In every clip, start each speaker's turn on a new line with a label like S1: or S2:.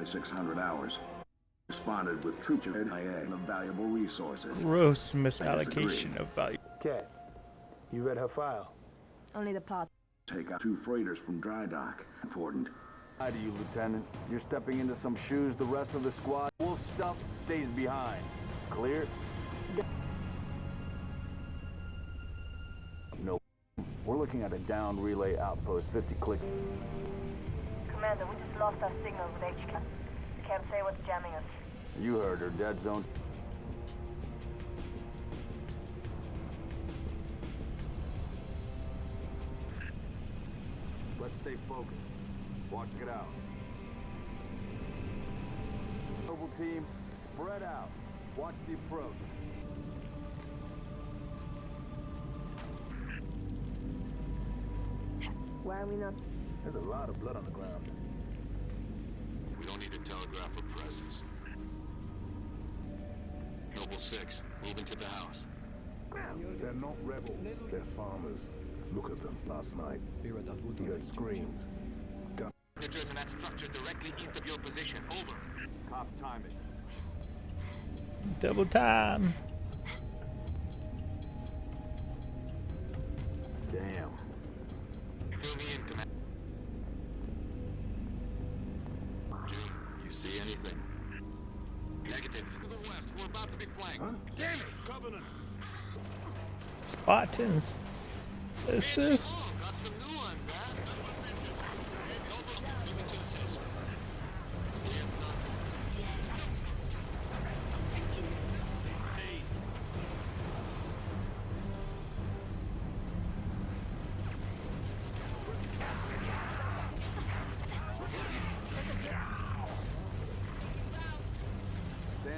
S1: 600 hours. Responded with troops and valuable resources.
S2: Gross misallocation of value.
S3: Cat, you read her file?
S4: Only the part.
S1: Take out 2 freighters from dry dock. Important.
S5: Hi to you, Lieutenant. You're stepping into some shoes the rest of the squad. Wolf stuff stays behind. Clear? No. We're looking at a downed relay outpost, 50 click.
S6: Commander, we just lost our signal with HQ. Can't say what's jamming us.
S5: You heard her, dead zone. Let's stay focused. Watch it out. Mobile team, spread out. Watch the approach.
S4: Why are we not?
S3: There's a lot of blood on the ground.
S7: We don't need to telegraph our presence. Noble 6, move into the house.
S8: They're not rebels, they're farmers. Look at them last night. He heard screams.
S7: Signatures in that structure directly east of your position. Over.
S5: Cop timing.
S2: Double time.
S5: Damn.
S7: Fill me in, Commander. June, you see anything? Negative. To the west, we're about to be flanked.
S8: Huh? Damn it, Covenant!
S2: Spartans. Assist.
S7: Oh, got some new ones, huh? That's what they do. Noble, moving to assist.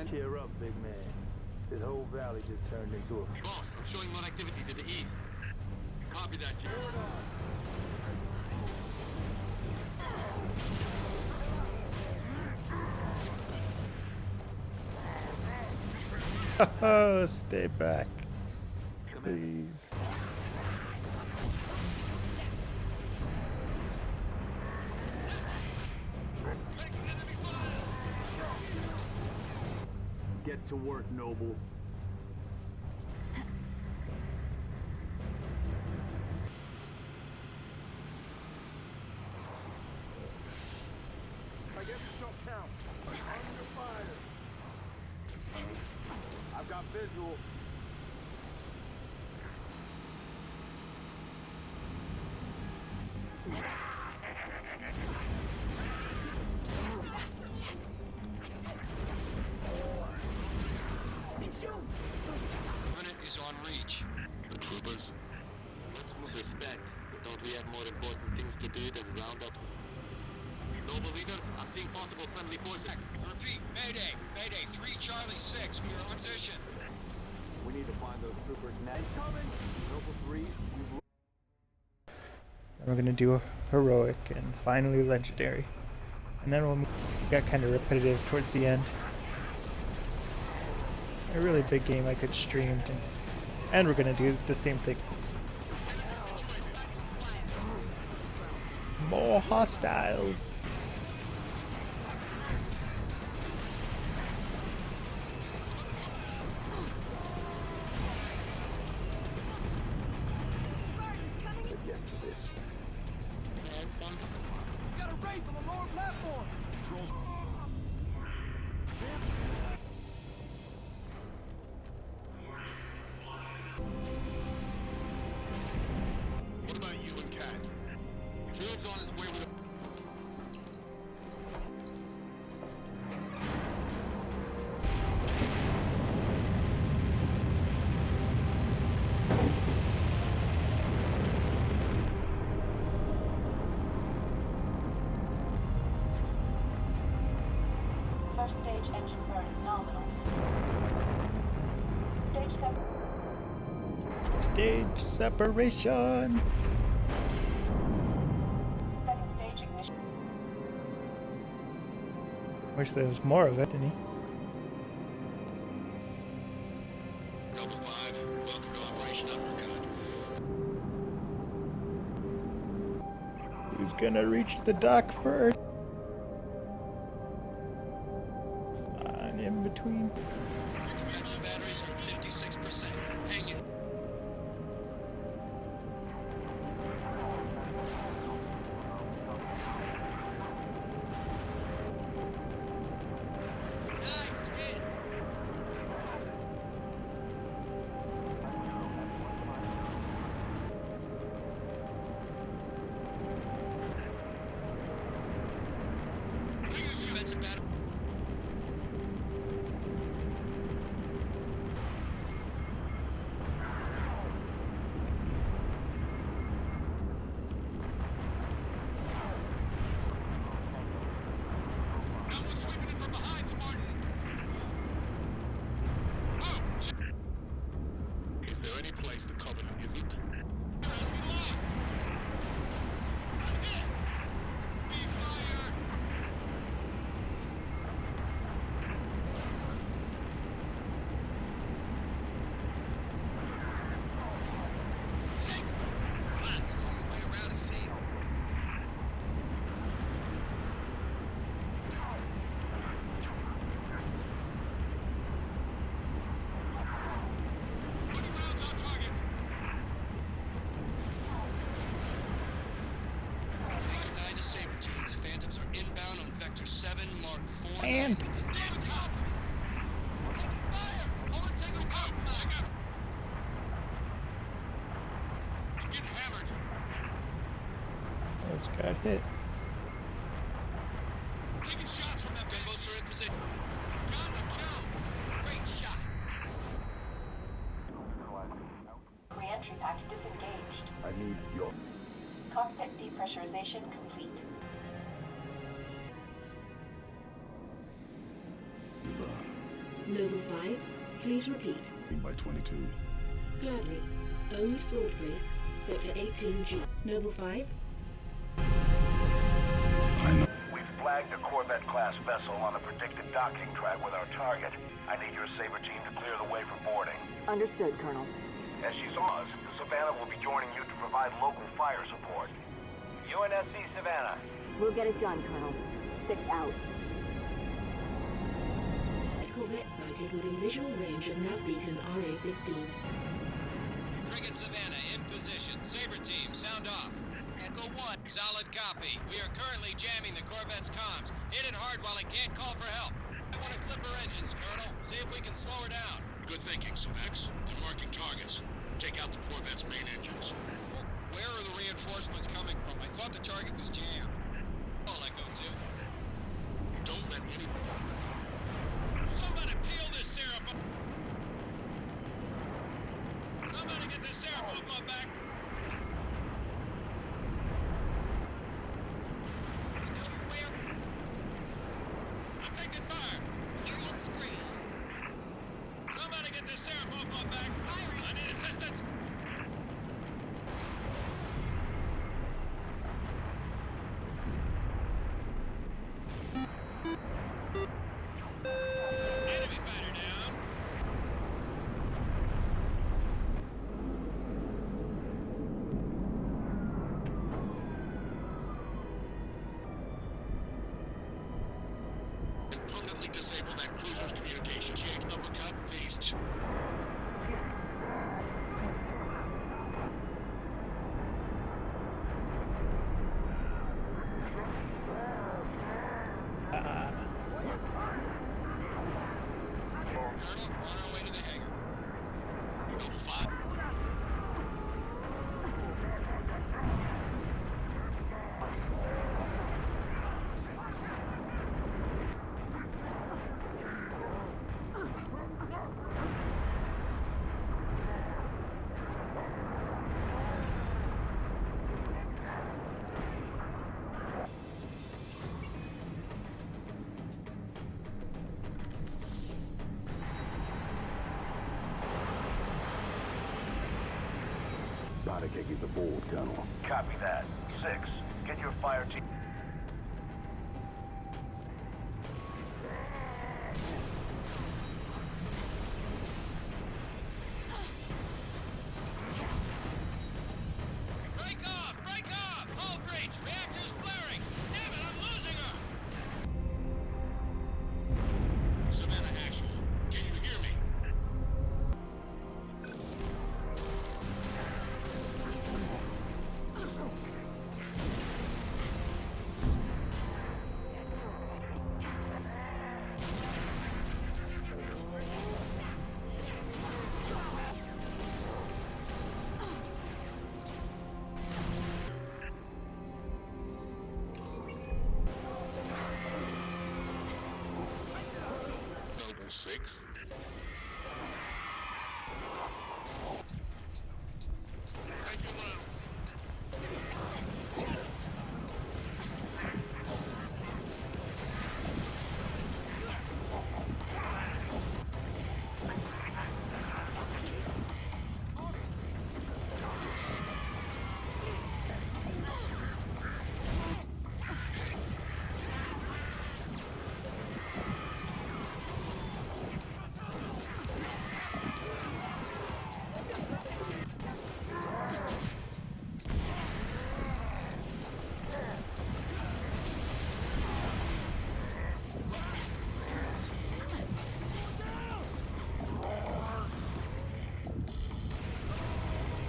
S3: Cheer up, big man. This whole valley just turned into a...
S7: Boss, I'm showing more activity to the east. Copy that, Jim.
S2: Oh, stay back, please.
S5: Get to work, Noble.
S8: I guess it's not count. Under fire.
S5: I've got visual.
S7: Unit is on reach. The troopers? Let's move. Suspect. Don't we have more important things to do than round up? Noble leader, I'm seeing possible friendly forces.
S9: Repeat, Mayday. Mayday, 3 Charlie 6. We are on position.
S5: We need to find those troopers now. Coming! Noble 3,
S2: We're gonna do a heroic and finally legendary, and then we'll get kind of repetitive towards the end. A really big game I could stream, and we're gonna do the same thing. More hostiles.
S8: Yes to this.
S9: Got a raid on the lower platform. Controls.
S7: What about you and Cat? Jude's on his way with a...
S6: First stage engine burn nominal. Stage 7.
S2: Stage separation.
S6: Second stage ignition.
S2: Wish there was more of it, didn't he?
S7: Noble 5, welcome to Operation Uppercut.
S2: Who's gonna reach the dock first?
S9: defensive battle. Someone's sweeping in from behind, Spartan. Oh,
S7: Is there any place the Covenant isn't?
S9: Phantoms are inbound on Vector 7, Mark 4.
S2: And
S9: This damn top! Taking fire! Hold it, take a out! Check out! I'm getting hammered.
S2: this got hit.
S9: Taking shots from them gunboats are in position. Got the kill! Great shot!
S10: Re-entry pack disengaged.
S8: I need your...
S10: Cockpit depressurization complete.
S11: Noble 5, please repeat.
S8: By 22.
S11: Gladly. Only sword place, sector 18G. Noble 5?
S8: I know.
S12: We've flagged a Corvette-class vessel on a predicted docking track with our target. I need your Saber team to clear the way for boarding.
S10: Understood, Colonel.
S12: As she's on us, the Savannah will be joining you to provide local fire support. UNSC Savannah.
S10: We'll get it done, Colonel. 6 out.
S11: Corvette sighted within visual range of nav beacon RA-15.
S9: Frigate Savannah in position. Saber team, sound off. Echo 1. Solid copy. We are currently jamming the Corvette's comms. Hit it hard while it can't call for help. I want to clip her engines, Colonel. See if we can slow her down.
S7: Good thinking, Savex. I'm marking targets. Take out the Corvette's main engines.
S9: Where are the reinforcements coming from? I thought the target was jammed. I'll let go too.
S7: Don't let any...
S9: Somebody peel this syrup up. Somebody get this syrup off my back. Where? I'm taking fire. Hear you scream. Somebody get this syrup off my back. I need assistance. Enemy fighter down.
S7: Permanently disable that cruiser's communication. Jake, uppercut, faced.
S9: Colonel, on our way to the hangar.
S7: Noble 5.
S8: Body kick is aboard, Colonel.
S12: Copy that. 6. Get your fire team.
S9: Break off! Break off! Hull breach! Reactor's flaring! Damn it, I'm losing her!
S7: Savannah actual. Can you hear me? 6. Take your rounds.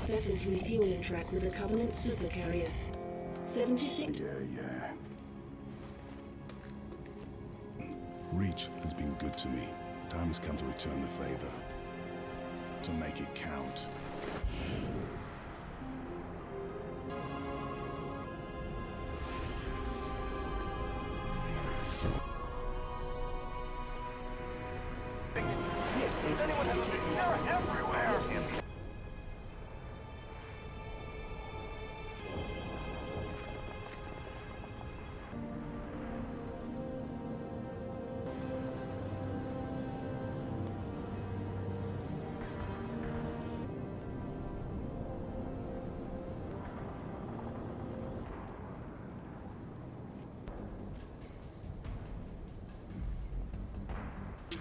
S11: Vessel's refueling track with the Covenant supercarrier. 76.
S8: Yeah. Reach has been good to me. Time has come to return the favor. To make it count.
S12: Does anyone have a big they're everywhere?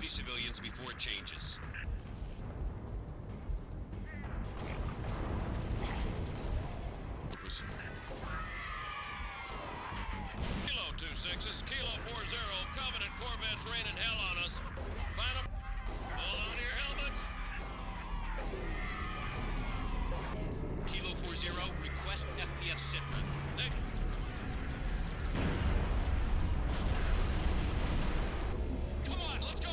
S9: These civilians before it changes. Kilo 2-6s, Kilo 40, Covenant Corvettes raining hell on us. Find them. Hold on to your helmets. Kilo 40, request FPF sitrep. Nick. Come on, let's go.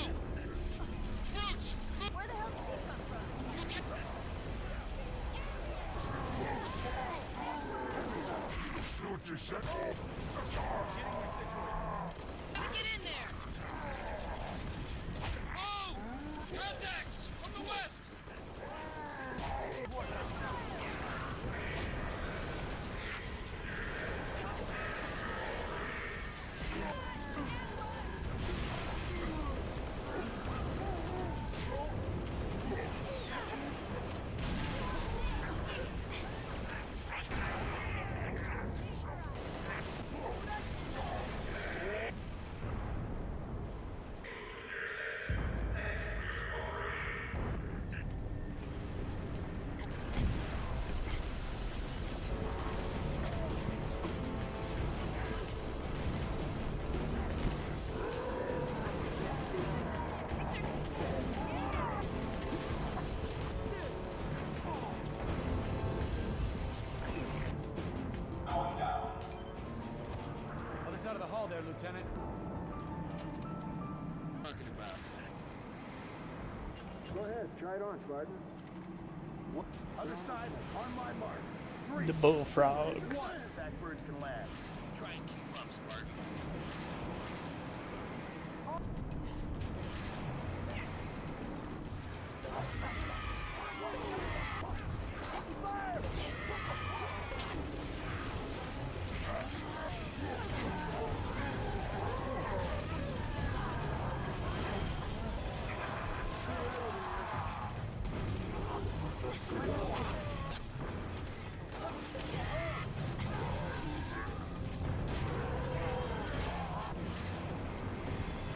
S9: Fruits.
S6: Where the hell did she come from?
S9: Get in there. Oh! Contacts from the west.
S3: Other side of the hall there, Lieutenant.
S7: Talking about.
S3: Go ahead, try it on, Spartan.
S12: Other side, on my mark. 3,
S2: The bullfrogs.
S12: 1. Blackbirds can land.
S7: Try and keep up, Spartan.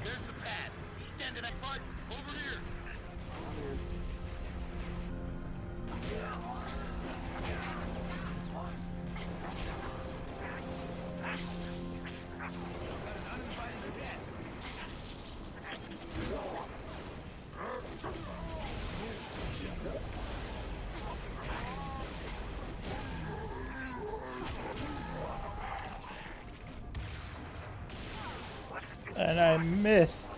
S7: There's the pad. East end of that Spartan. Over here.
S2: And I missed.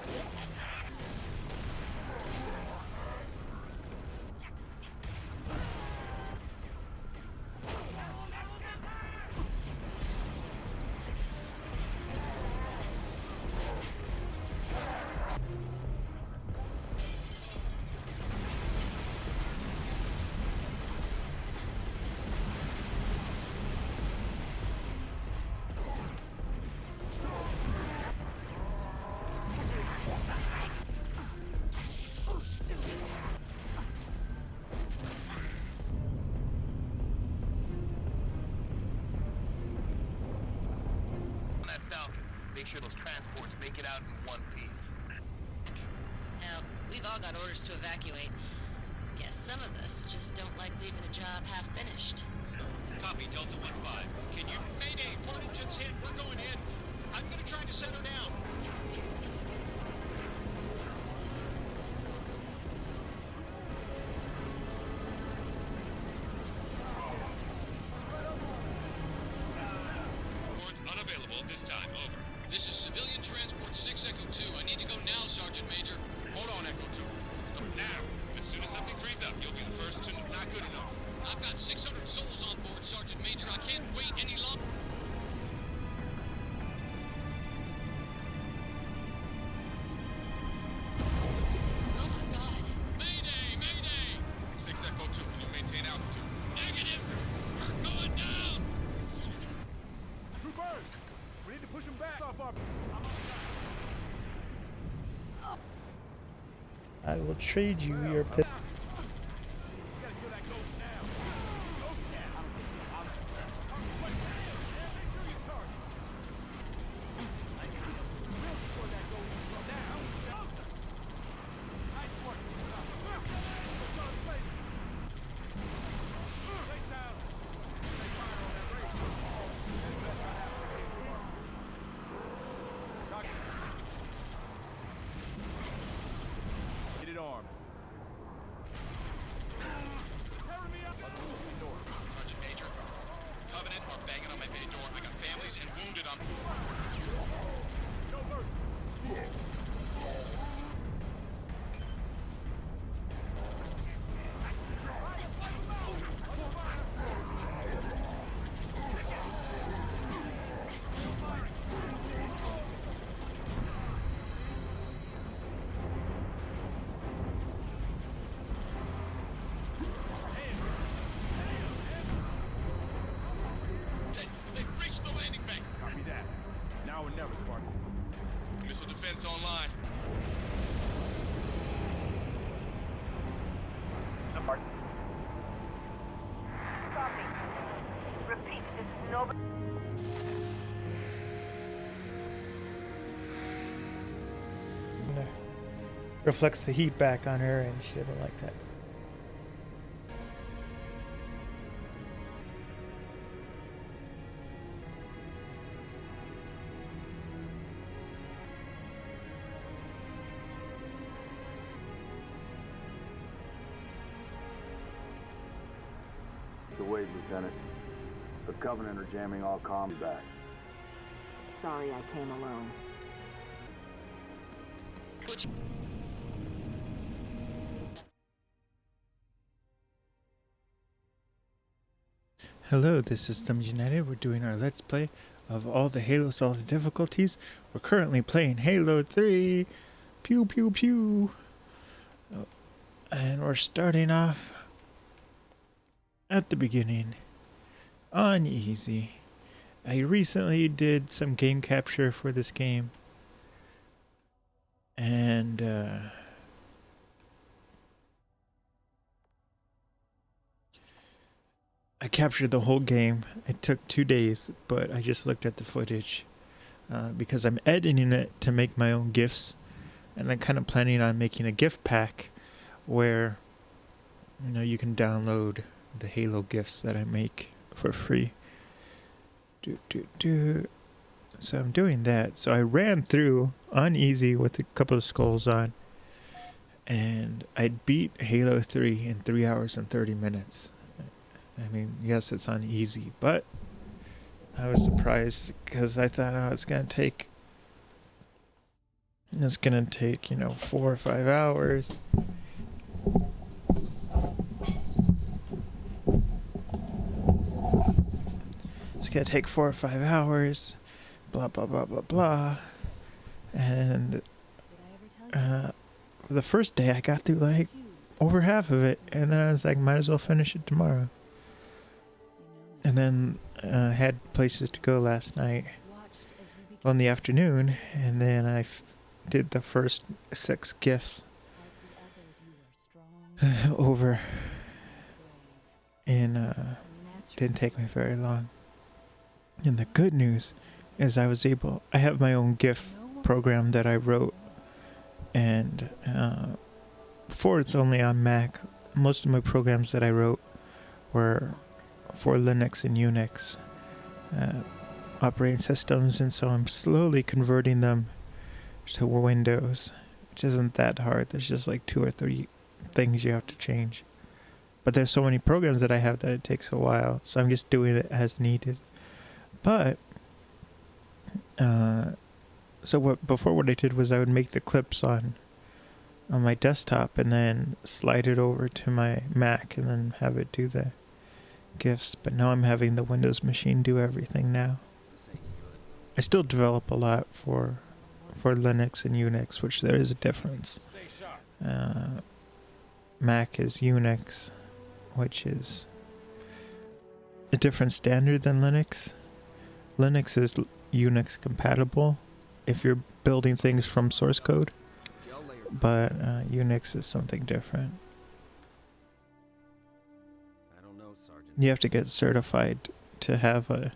S7: that Falcon. Make sure those transports make it out in one piece.
S13: Hell, we've all got orders to evacuate. Guess some of us just don't like leaving a job half finished.
S9: Copy, Delta 1-5. Can you... Mayday, Hornet just hit. We're going in. I'm gonna try to set her down. Horns unavailable this time. Over. This is civilian transport 6 Echo 2. I need to go now, Sergeant Major. Hold on, Echo 2. Go now. As soon as something frees up, you'll be the first to... Not good enough. I've got 600 souls on board, Sergeant Major. I can't wait any longer.
S13: Oh my god.
S9: Mayday! Mayday! 6 Echo 2, can you maintain altitude? Negative! We're going down!
S13: Son of a...
S3: Troopers! We need to push them back off our...
S2: I will trade you your pistol.
S3: Get it armed.
S9: Sergeant Major, Covenant are banging on my bay door. I got families and wounded on...
S3: No mercy.
S9: They've reached the landing bank.
S3: Copy that. Now or never, Spartan.
S9: Missile defense online.
S6: Copy. Repeat, this is Nova.
S2: Reflects the heat back on her, and she doesn't like that.
S5: To wait, Lieutenant. The Covenant are jamming all comms back.
S10: Sorry I came alone.
S13: Which...
S2: Hello, this is Thumbs United. We're doing our Let's Play of all the Halo Solid difficulties. We're currently playing Halo 3. Pew, pew, pew. Oh, and we're starting off at the beginning on easy. I recently did some game capture for this game. And, I captured the whole game. It took 2 days, but I just looked at the footage because I'm editing it to make my own GIFs, and I'm kind of planning on making a GIF pack where, you know, you can download the Halo GIFs that I make for free. So I'm doing that. So I ran through on easy with a couple of skulls on, and I beat Halo 3 in 3 hours and 30 minutes. I mean, yes, it's on easy, but I was surprised because I thought, oh, it's gonna take, you know, 4 or 5 hours. It's gonna take 4 or 5 hours, blah blah blah blah blah, and for the first day I got through like over half of it, and then I was like, might as well finish it tomorrow. And then had places to go last night on the afternoon, and then I did the first 6 gifts over, and didn't take me very long. And the good news is I have my own GIF program that I wrote, and before it's only on Mac. Most of my programs that I wrote were for Linux and Unix operating systems, and so I'm slowly converting them to Windows, which isn't that hard. There's just like 2 or 3 things you have to change. But there's so many programs that I have that it takes a while, so I'm just doing it as needed. But before what I did was I would make the clips on my desktop and then slide it over to my Mac and then have it do the GIFs. But now I'm having the Windows machine do everything now. I still develop a lot for Linux and Unix, which there is a difference. Mac is Unix, which is a different standard than Linux. Linux is Unix compatible if you're building things from source code, but Unix is something different.
S14: I don't know, Sergeant.
S2: You have to get certified to have a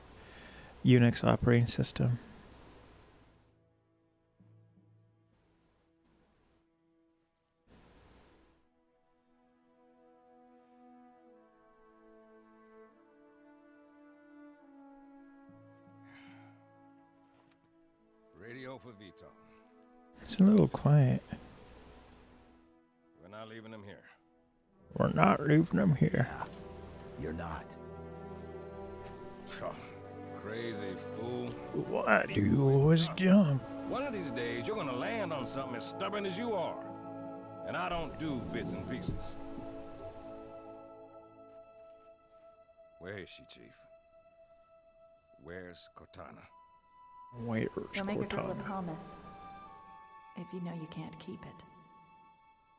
S2: Unix operating system.
S14: Radio for Vito.
S2: It's a little quiet.
S14: We're not leaving him here.
S2: We're not leaving him here.
S8: You're not.
S14: Oh, crazy fool.
S2: Why do you always jump?
S14: One of these days, you're gonna land on something as stubborn as you are. And I don't do bits and pieces. Where is she, Chief? Where's Cortana?
S2: Where's
S15: Don't make a girl a
S2: Cortana?
S15: promise if you know you can't keep it.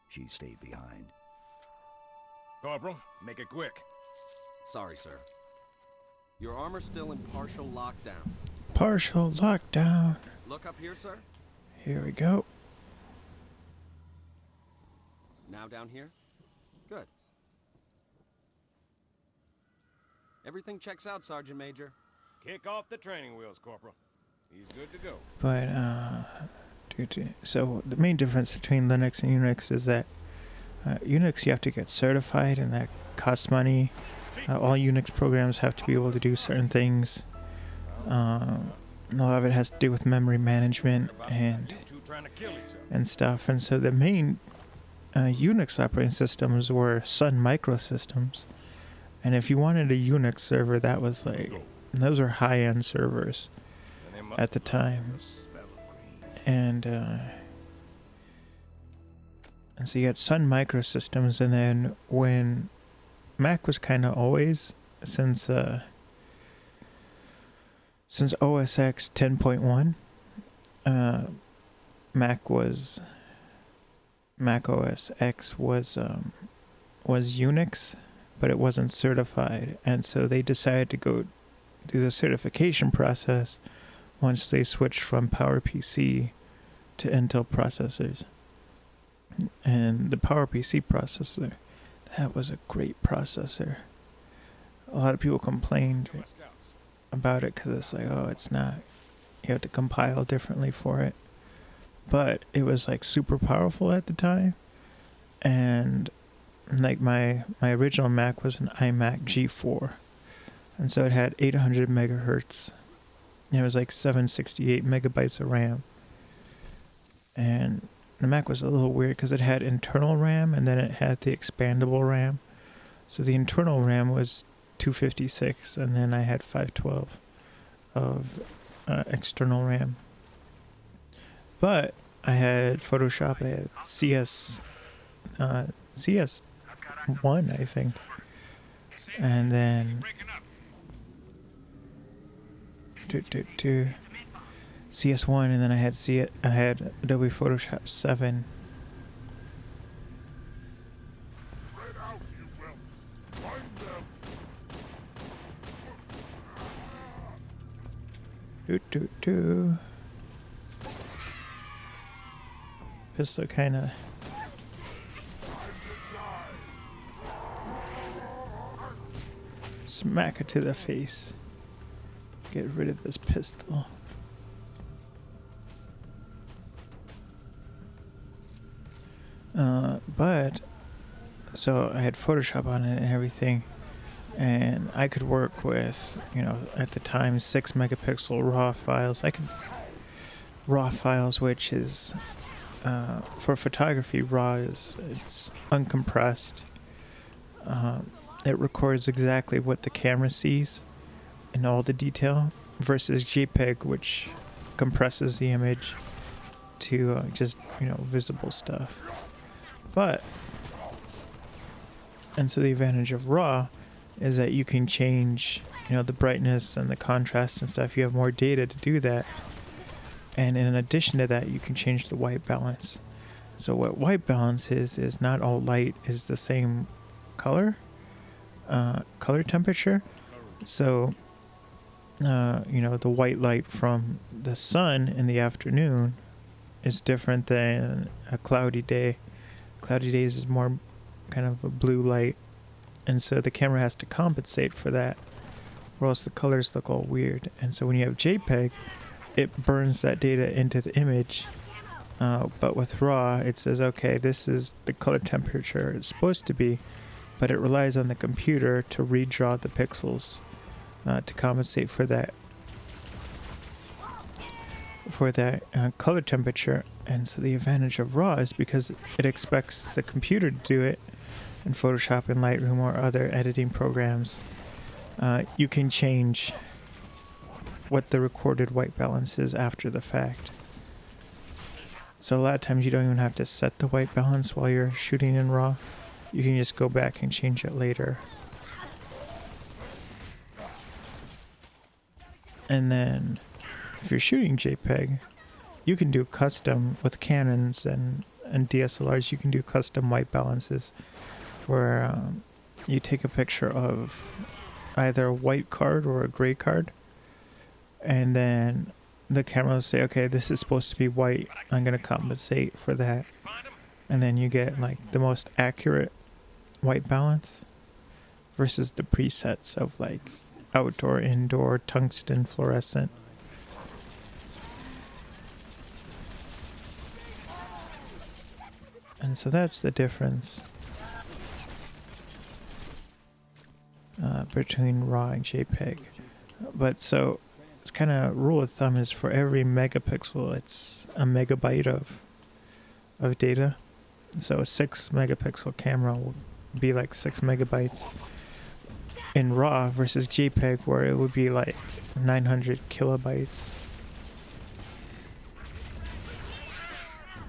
S8: She stayed behind.
S14: Corporal, make it quick.
S16: Sorry, sir. Your armor's still in partial lockdown.
S2: Partial lockdown.
S16: Look up here, sir.
S2: Here we go.
S16: Now down here? Good. Everything checks out, Sergeant Major.
S14: Kick off the training wheels, Corporal. He's good to go.
S2: But, so the main difference between Linux and Unix is that Unix you have to get certified, and that costs money. All Unix programs have to be able to do certain things. A lot of it has to do with memory management and stuff. And so the main Unix operating systems were Sun Microsystems. And if you wanted a Unix server, that was like, those were high-end servers at the time. And so you had Sun Microsystems, and then when Mac was kind of always, since OS X 10.1, Mac OS X was Unix, but it wasn't certified, and so they decided to go do the certification process once they switched from PowerPC to Intel processors. And the PowerPC processor, that was a great processor. A lot of people complained about it because it's like, oh, it's not, you have to compile differently for it. But it was like super powerful at the time. And like my original Mac was an iMac G4. And so it had 800 megahertz. And it was like 768 megabytes of RAM. And the Mac was a little weird because it had internal RAM and then it had the expandable RAM. So the internal RAM was 256 and then I had 512 of external RAM. But I had Photoshop, I had CS1, I think. And then CS1, and then I had Adobe Photoshop 7. Pistol kinda smack it to the face. Get rid of this pistol. But so I had Photoshop on it and everything, and I could work with, you know, at the time 6 megapixel raw files. Raw files, which is for photography, raw it's uncompressed. It records exactly what the camera sees in all the detail, versus JPEG, which compresses the image to just, you know, visible stuff. And so the advantage of RAW is that you can change, you know, the brightness and the contrast and stuff. You have more data to do that. And in addition to that, you can change the white balance. So what white balance is not all light is the same color temperature. So, you know, the white light from the sun in the afternoon is different than a cloudy day. Cloudy days is more kind of a blue light, and so the camera has to compensate for that, or else the colors look all weird. And so when you have JPEG, it burns that data into the image, but with RAW, it says, okay, this is the color temperature it's supposed to be, but it relies on the computer to redraw the pixels to compensate for that color temperature. And so the advantage of RAW is because it expects the computer to do it in Photoshop and Lightroom or other editing programs. You can change what the recorded white balance is after the fact. So a lot of times you don't even have to set the white balance while you're shooting in RAW. You can just go back and change it later. And then if you're shooting JPEG, you can do custom with Canons and DSLRs. You can do custom white balances where you take a picture of either a white card or a gray card, and then the camera will say, okay, this is supposed to be white, I'm going to compensate for that. And then you get like the most accurate white balance versus the presets of like outdoor, indoor, tungsten, fluorescent. And so that's the difference between RAW and JPEG. But so it's kind of rule of thumb is for every megapixel, it's a megabyte of data. So a 6 megapixel camera will be like 6 megabytes in RAW versus JPEG, where it would be like 900 kilobytes.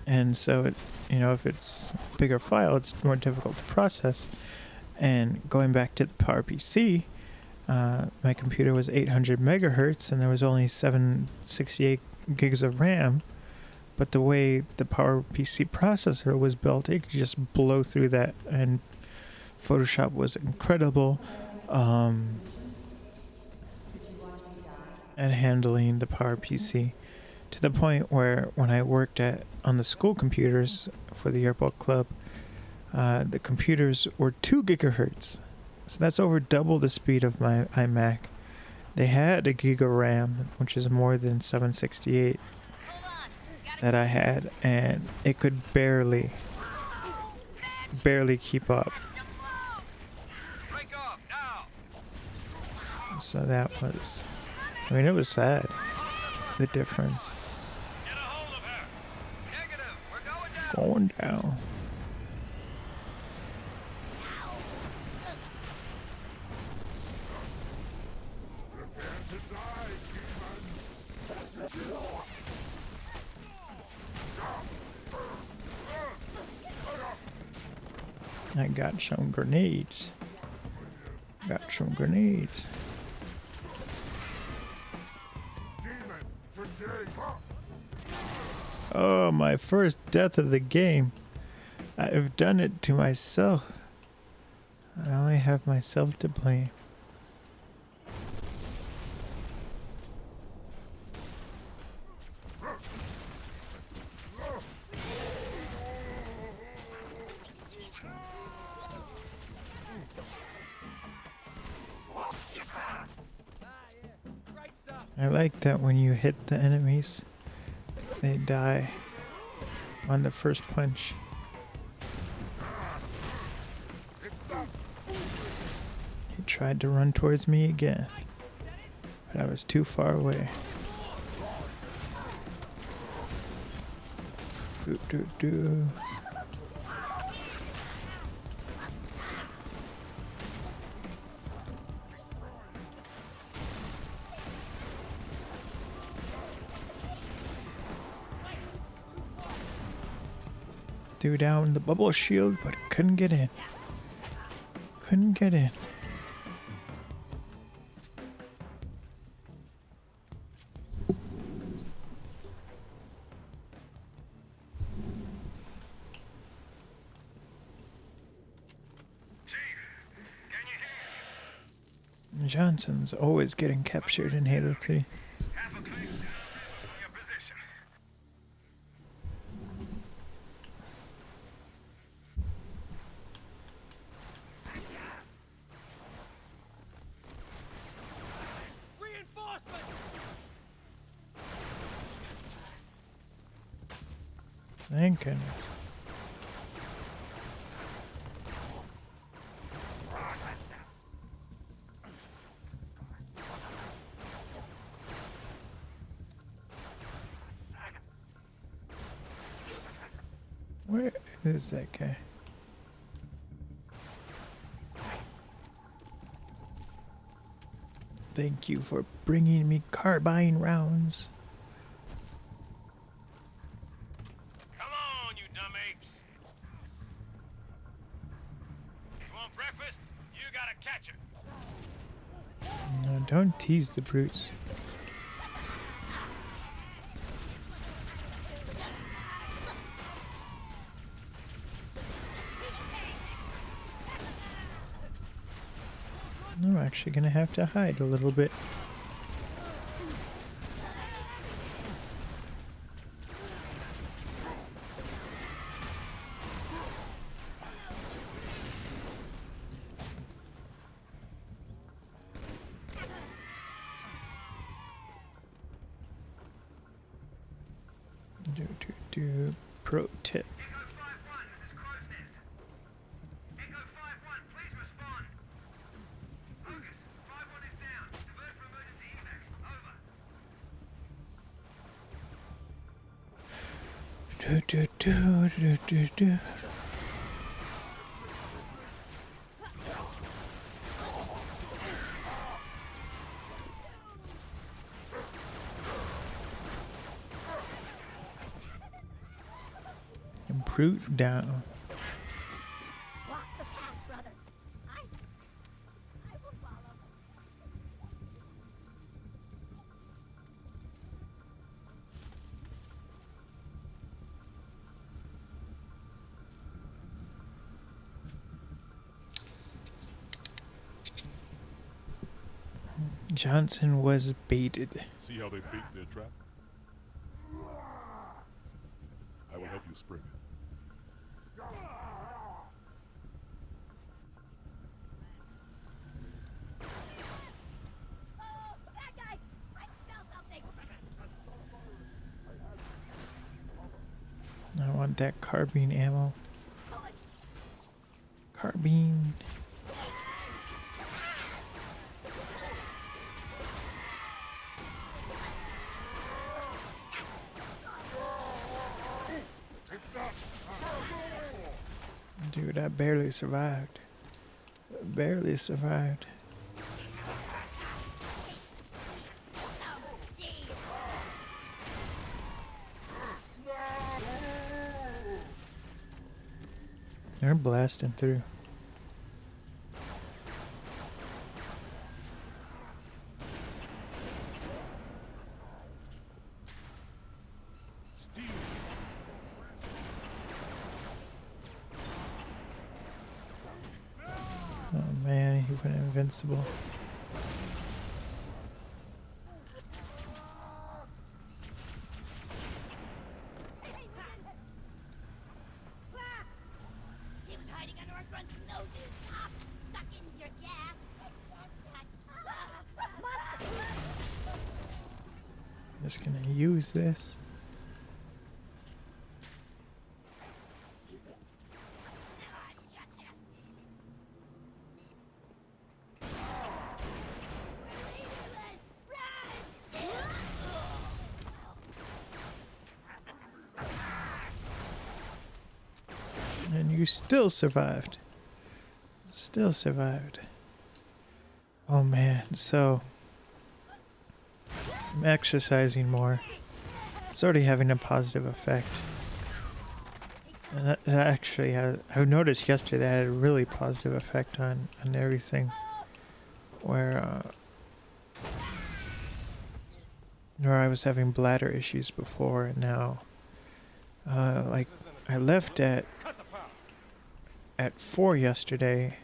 S2: And so it, you know, if it's a bigger file, it's more difficult to process. And going back to the PowerPC, my computer was 800 megahertz and there was only 768 gigs of RAM. But the way the PowerPC processor was built, it could just blow through that, and Photoshop was incredible at handling the PowerPC, to the point where when I worked on the school computers for the yearbook club, the computers were 2 gigahertz. So that's over double the speed of my iMac. They had a gig of RAM, which is more than 768 that I had, and it could barely keep up. So that was, I mean, it was sad, the difference. Going down. I got some grenades. Oh, my first death of the game. I've done it to myself. I only have myself to blame. I like that when you hit the enemies, they die on the first punch. tried to run towards me again, but I was too far away. Do. Threw down the bubble shield, but couldn't get in. Couldn't get in. Johnson's always getting captured in Halo 3. Thank goodness. Where is that guy? Thank you for bringing me carbine rounds.
S9: Come on, you dumb apes. You want breakfast? You gotta catch it.
S2: No, don't tease the brutes. I'm actually gonna have to hide a little bit. Pro tip. Do. Brute down.
S17: Walk the path, brother. I will follow.
S2: Johnson was baited.
S18: See how they bait their trap? I will help you spring it.
S17: That guy! I smell something!
S2: I want that carbine ammo. Carbine. Dude, I barely survived. Barely survived. They're blasting through. Oh man, he went invincible.
S17: He was hiding under our grunt's noses. Stop sucking your gas. Monster!
S2: I'm just gonna use this. you still survived. Still survived. Oh man, so I'm exercising more. It's already having a positive effect. And that actually has, I noticed yesterday that had a really positive effect on everything. Where I was having bladder issues before, and now like I left at 4 yesterday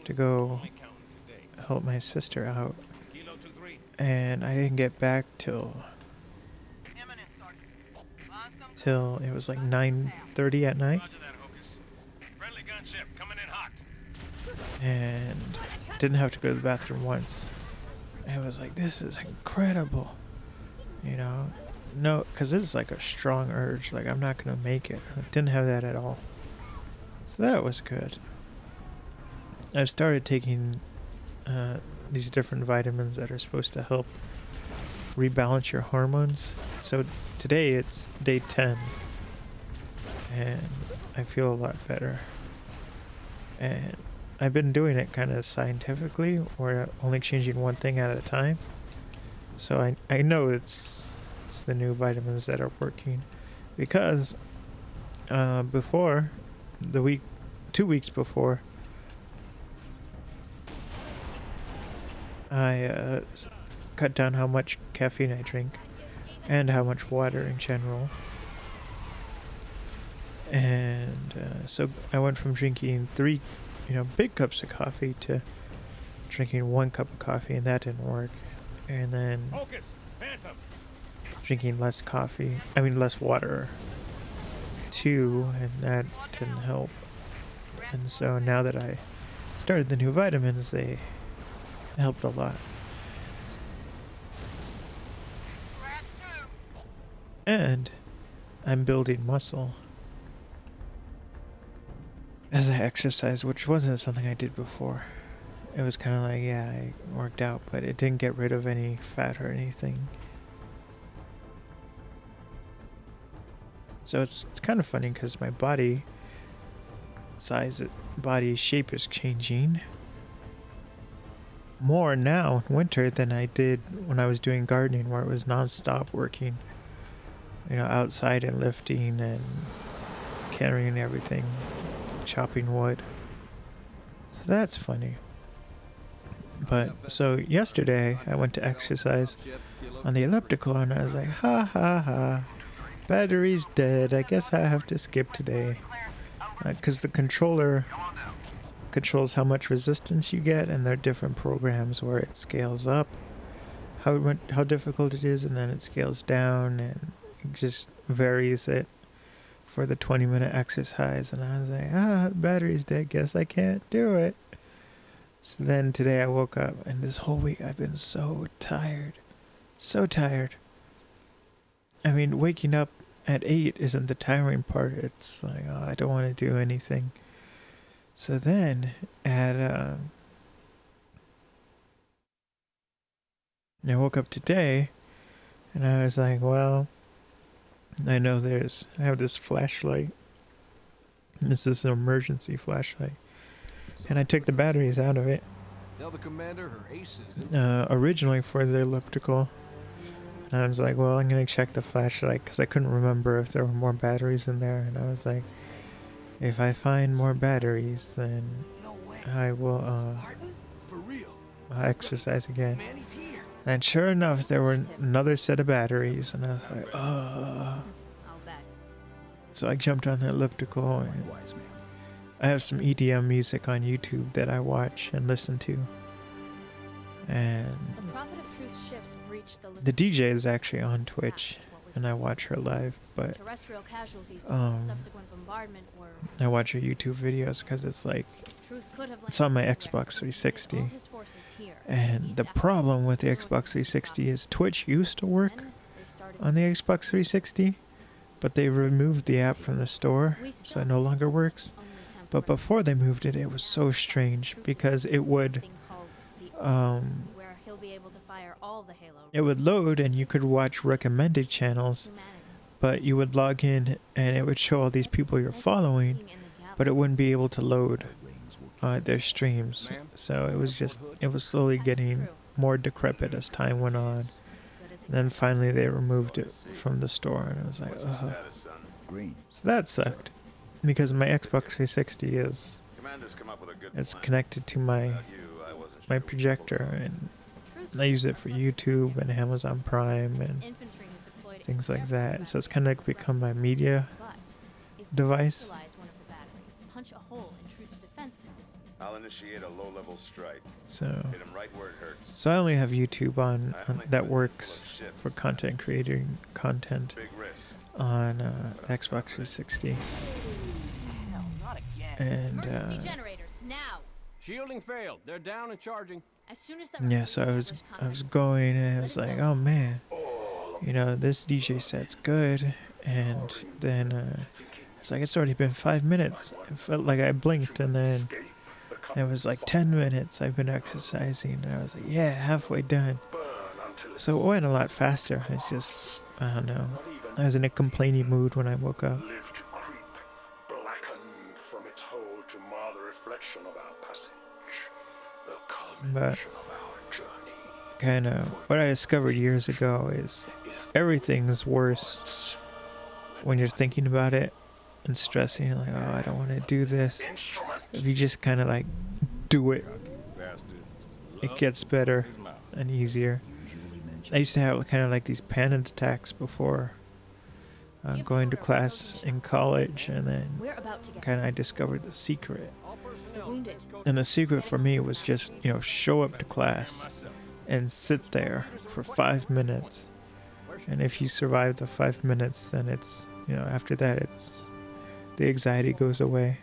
S2: to go help my sister out, and I didn't get back till it was like 9:30 at night, and didn't have to go to the bathroom once. And it was like, this is incredible, you know. No, because this is like a strong urge, like I'm not gonna make it. I didn't have that at all, so that was good. I've started taking these different vitamins that are supposed to help rebalance your hormones. So today it's day 10, and I feel a lot better. And I've been doing it kind of scientifically, where only changing one thing at a time. So I know it's the new vitamins that are working, because before 2 weeks before, I cut down how much caffeine I drink and how much water in general. And so I went from drinking 3 big cups of coffee to drinking 1 cup of coffee, and that didn't work. And then drinking less water too, and that didn't help. And so now that I started the new vitamins, they helped a lot. And I'm building muscle as I exercise, which wasn't something I did before. It was kind of like, yeah, I worked out, but it didn't get rid of any fat or anything. So it's kind of funny, because my body shape is changing more now in winter than I did when I was doing gardening, where it was non-stop working, outside and lifting and carrying everything, chopping wood. So that's funny. But so yesterday I went to exercise on the elliptical, and I was like, ha ha ha, battery's dead, I guess I have to skip today. Because the controller controls how much resistance you get, and there are different programs where it scales up how difficult it is, and then it scales down, and it just varies it for the 20-minute exercise. And I was like, battery's dead, guess I can't do it. So then today I woke up, and this whole week I've been so tired. I mean, waking up at 8 isn't the tiring part. It's like, I don't want to do anything. So then I woke up today, and I was like, well, I have this flashlight. This is an emergency flashlight. And I took the batteries out of it.
S16: Tell the commander her ace is
S2: originally for the elliptical. And I was like, well, I'm going to check the flashlight, because I couldn't remember if there were more batteries in there. And I was like, if I find more batteries, then I will exercise again. And sure enough, there were another set of batteries, and I was like, So I jumped on the elliptical, and I have some EDM music on YouTube that I watch and listen to. And the DJ is actually on Twitch, and I watch her live, but I watch her YouTube videos because it's on my Xbox 360. And the problem with the Xbox 360 is Twitch used to work on the Xbox 360, but they removed the app from the store, so it no longer works. But before they moved it, it was so strange, because it would load, and you could watch recommended channels, but you would log in and it would show all these people you're following, but it wouldn't be able to load their streams. So it was slowly getting more decrepit as time went on. And then finally they removed it from the store, and I was like, ugh. So that sucked, because my Xbox 360 it's connected to my projector, and I use it for YouTube and Amazon Prime and things like that. So it's kind of like become my media device.
S19: Punch a hole in Truth's defenses.
S20: I'll initiate a low-level strike.
S2: So,
S20: hit him right where it hurts.
S2: so I only have YouTube on that works for content creating content on Xbox 360.
S16: Hell, not again.
S2: And
S19: Emergency generators now.
S16: Shielding failed. They're down and charging.
S19: As soon as that
S2: yeah, so I was going, and I was like, oh man, this DJ set's good. And then it's like, it's already been 5 minutes. It felt like I blinked, and then it was like 10 minutes. I've been exercising, and I was like, yeah, halfway done. So it went a lot faster. It's just, I don't know. I was in a complaining mood when I woke up. But kind of what I discovered years ago is everything's worse when you're thinking about it and stressing, like, oh, I don't want to do this. If you just kind of like do it, it gets better and easier. I used to have kind of like these panic attacks before going to class in college, and then kind of I discovered the secret. And the secret for me was just, show up to class and sit there for 5 minutes. And if you survive the 5 minutes, then it's, after that, the anxiety goes away.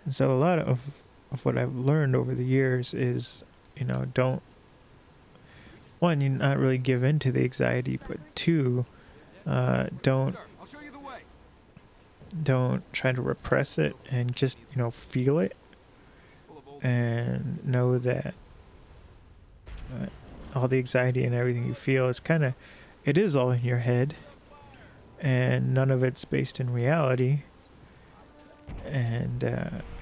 S2: And so a lot of what I've learned over the years is, don't, one, you not really give in to the anxiety, but two, don't try to repress it, and just, feel it, and know that all the anxiety and everything you feel is it is all in your head, and none of it's based in reality. And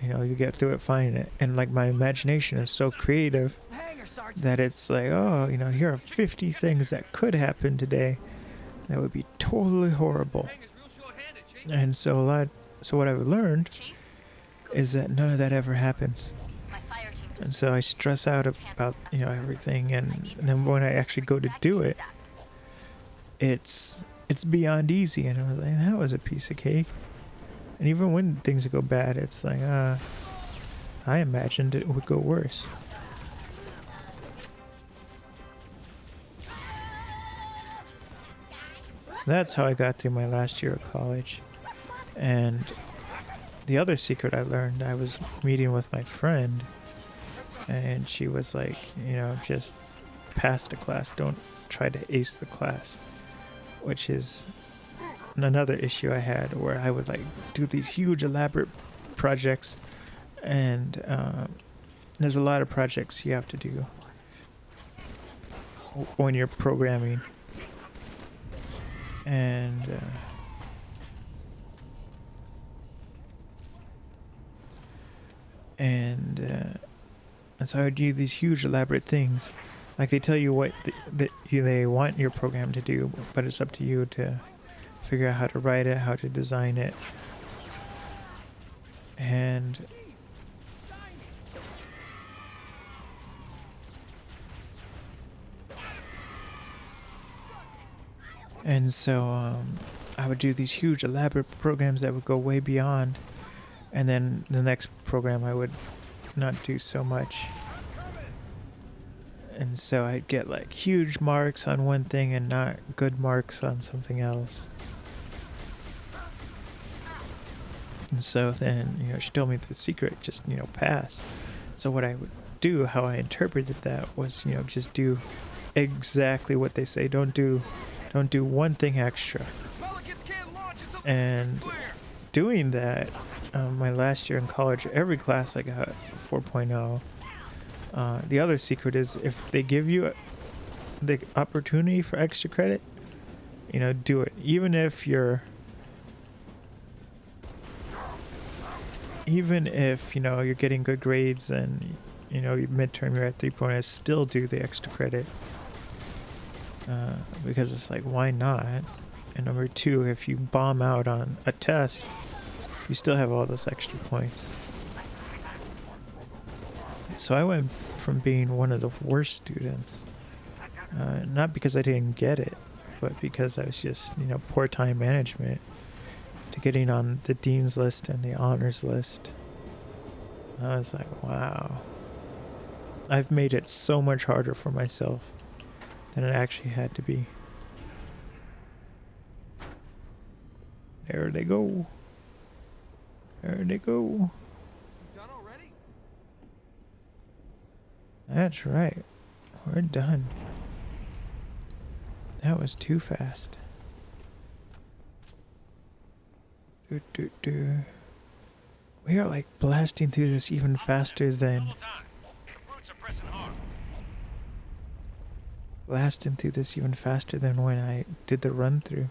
S2: you get through it fine. And like, my imagination is so creative that it's like, oh, here are 50 things that could happen today that would be totally horrible. And so what I've learned is that none of that ever happens. And so I stress out about everything, and then when I actually go to do it, it's beyond easy. And I was like, that was a piece of cake. And even when things go bad, it's like, I imagined it would go worse. That's how I got through my last year of college. And the other secret I learned, I was meeting with my friend, and she was like, just pass the class, don't try to ace the class, which is another issue I had, where I would like do these huge elaborate projects, and there's a lot of projects you have to do when you're programming, and so I would do these huge elaborate things. Like, they tell you what they want your program to do, but it's up to you to figure out how to write it, how to design it. And so I would do these huge elaborate programs that would go way beyond, and then the next program I would not do so much. And so I'd get like huge marks on one thing and not good marks on something else. And so then, she told me the secret, just, pass. So what I would do, how I interpreted that was, just do exactly what they say. Don't do one thing extra. And doing that, my last year in college, every class I got 4.0. The other secret is, if they give you the opportunity for extra credit, do it. Even if you're even if, you know, you're getting good grades and, you know, your midterm you're at 3.0, I still do the extra credit. Because it's like, why not? And number two, if you bomb out on a test, you still have all those extra points. So I went from being one of the worst students, not because I didn't get it, but because I was just, you know, poor time management, to getting on the dean's list and the honors list. I was like, wow. I've made it so much harder for myself than it actually had to be. There they go. There they go.
S9: Done already?
S2: That's right. We're done. That was too fast. We are like blasting through this even faster than... Blasting through this even faster than when I did the run through.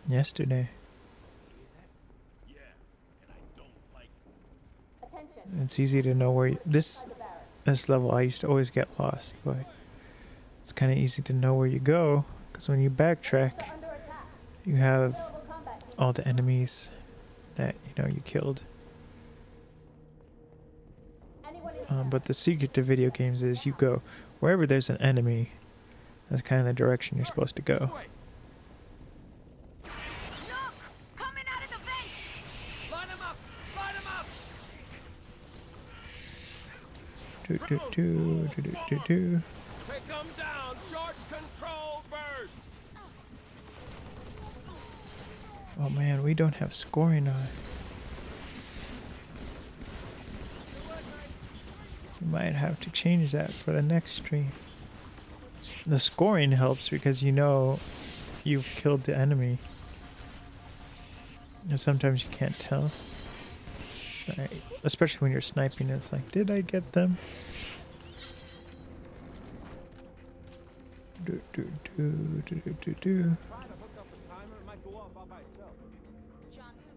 S2: Yesterday. It's easy to know where this level I used to always get lost, but it's kind of easy to know where you go, because when you backtrack, you have all the enemies that, you know, you killed. But the secret to video games is you go wherever there's an enemy. That's kind of the direction you're supposed to go.
S9: Take them down. Short control burst.
S2: Oh man, we don't have scoring on. We might have to change that for the next stream. The scoring helps because you know you've killed the enemy. And sometimes you can't tell. Sorry. Especially when you're sniping, it's like, did I get them?
S9: Trying to hook up a timer, it might go off all by itself.
S19: Johnson.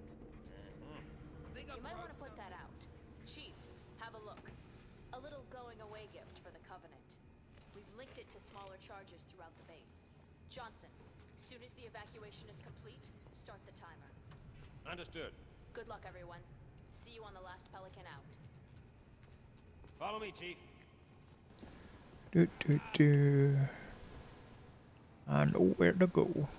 S19: You might want to put that out. Chief, have a look. A little going away gift for the Covenant. We've linked it to smaller charges throughout the base. Johnson, soon as the evacuation is complete, start the timer.
S14: Understood.
S19: Good luck, everyone. See you on the last Pelican out.
S14: Follow me, Chief.
S2: I know where to go.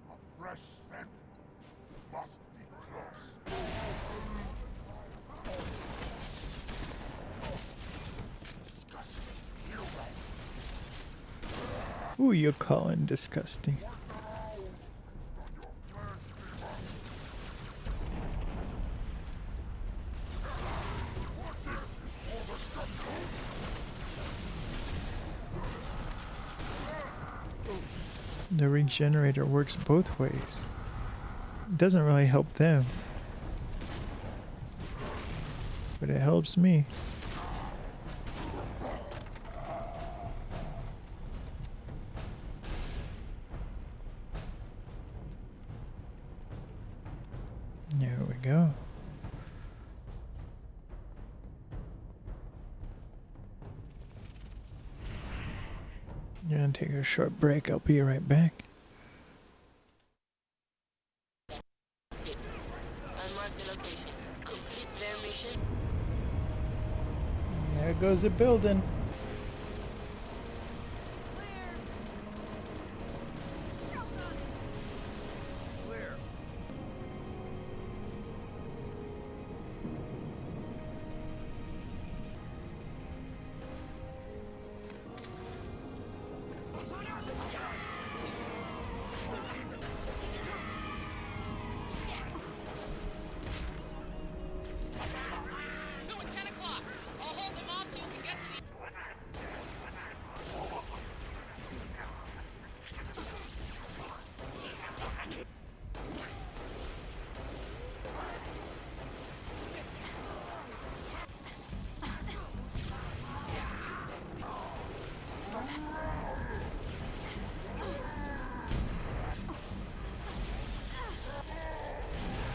S8: A fresh scent must be close.
S2: Who you calling disgusting? The regenerator works both ways. It doesn't really help them, but it helps me. There we go. Gonna take a short break. I'll be right back.
S13: Unmark the location. Complete their mission.
S2: There goes the building.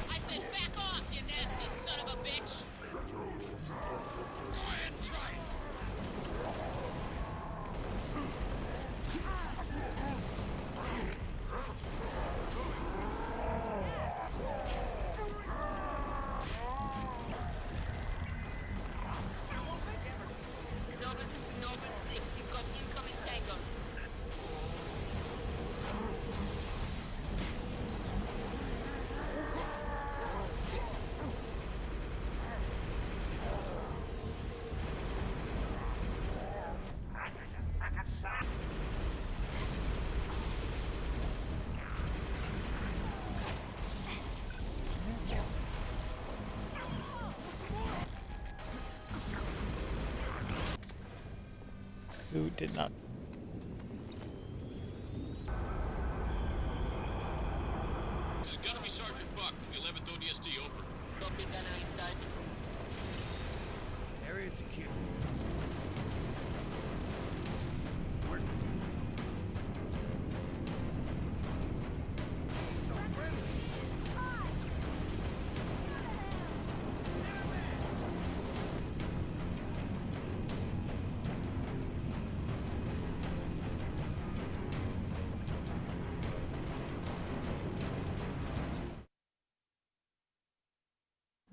S9: I said back off, you nasty son of a bitch! Go ahead and try it!
S13: Nova 2 to Nova 6, you've got incoming tangos.
S2: Who did not?
S9: This is Gunnery Sergeant Buck, 11th ODST, over.
S13: Copy, Gunnery Sergeant.
S14: Area secure.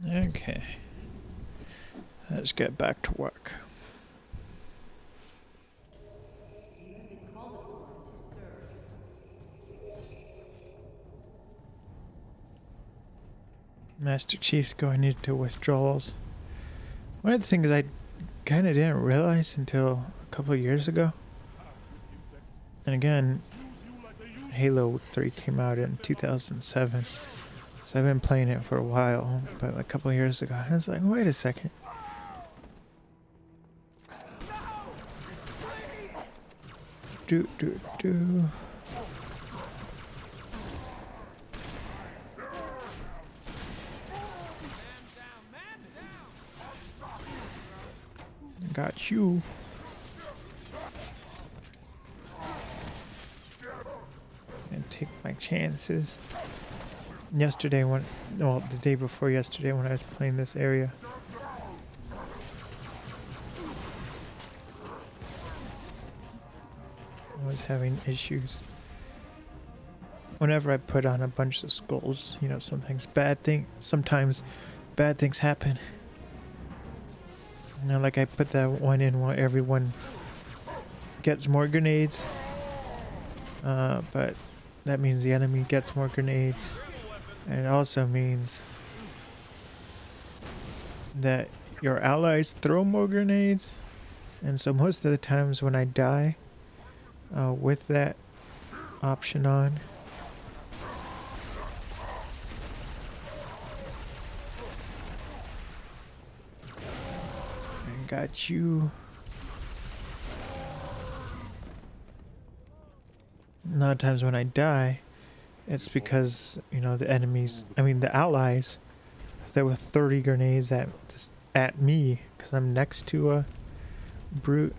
S2: Okay. Let's get back to work. Master Chief's going into withdrawals. One of the things I kind of didn't realize until a couple of years ago, and again, Halo 3 came out in 2007, so I've been playing it for a while, but a couple of years ago, I was like, wait a second. Do. Got you. And take my chances. Yesterday the day before yesterday when I was playing this area, I was having issues. Whenever I put on a bunch of skulls, you know, sometimes bad things happen. You know, like I put that one in while everyone gets more grenades, but that means the enemy gets more grenades, and it also means that your allies throw more grenades, and so most of the times when I die with that option on, got you. A lot of times when I die, it's because, you know, the allies, there were 30 grenades at me because I'm next to a brute.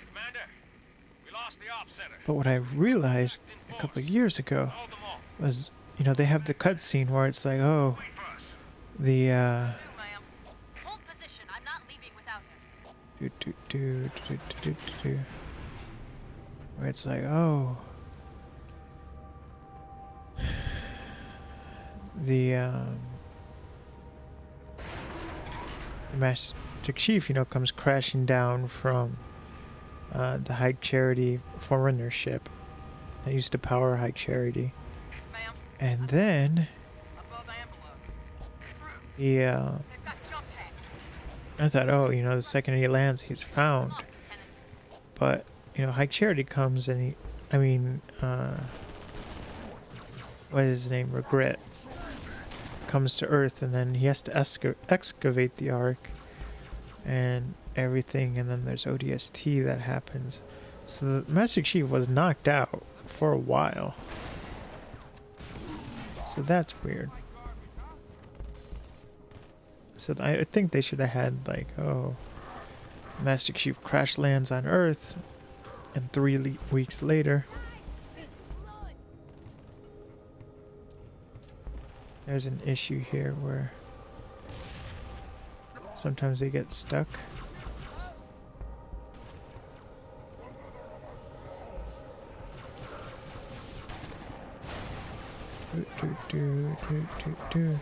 S9: Commander, we lost the op center.
S2: But what I realized a couple of years ago was, you know, they have the cutscene where it's like, oh, the
S19: Hold position. I'm not leaving without him.
S2: Where it's like, oh, the Master Chief, you know, comes crashing down from the High Charity Forerunner ship that used to power High Charity. And then I thought, oh, you know, the second he lands, he's found. But, you know, High Charity comes and what is his name? Regret comes to Earth, and then he has to excavate the Ark and everything, and then there's ODST that happens. So the Master Chief was knocked out for a while. So that's weird. So I think they should have had like, oh, Master Chief crash lands on Earth, and 3 weeks later, there's an issue here where sometimes they get stuck. Do.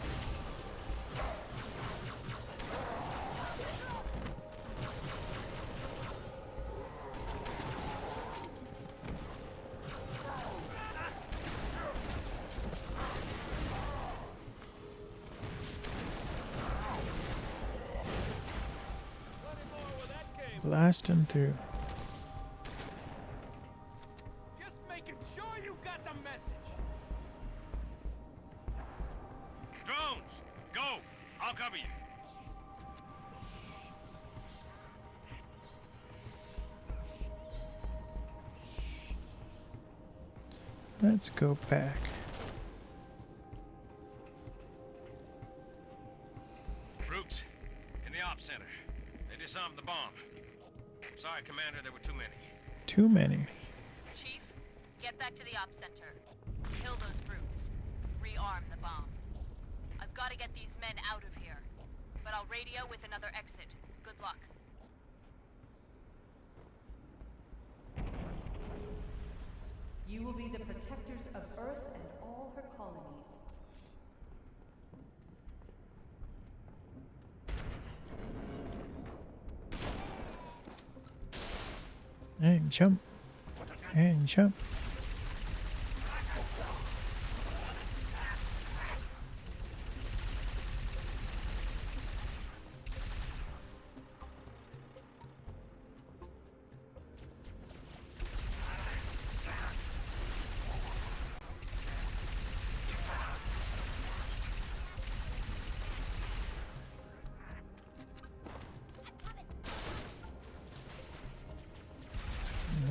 S2: Blasting through.
S9: Just making sure you got the message. Drones, go! I'll cover you.
S2: Let's go back.
S14: Brutes, in the ops center. They disarmed the bomb. Sorry, Commander, there were too many.
S2: Too many.
S19: Chief, get back to the ops center. Kill those brutes. Rearm the bomb. I've got to get these men out of here. But I'll radio with another exit. Good luck.
S15: You will be the protectors of Earth and all her colonies.
S2: And jump. And jump.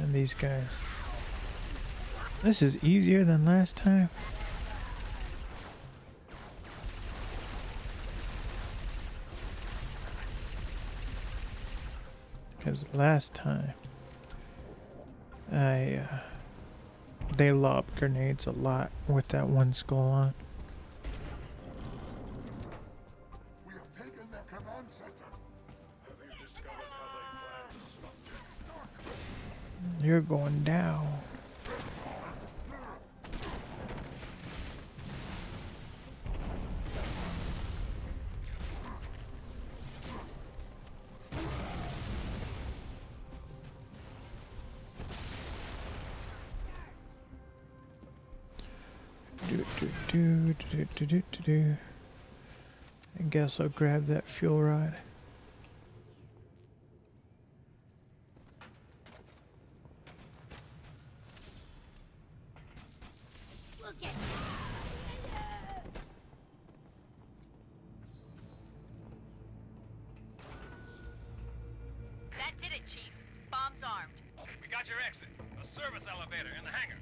S2: And these guys. This is easier than last time. Because last time they lobbed grenades a lot with that one skull on.
S8: We have taken their command center. Have you discovered how they plan to stop this?
S2: You're going down. Do. I guess I'll grab that fuel rod.
S17: We'll get
S19: That did it, Chief. Bomb's armed.
S14: We got your exit. A service elevator in the hangar.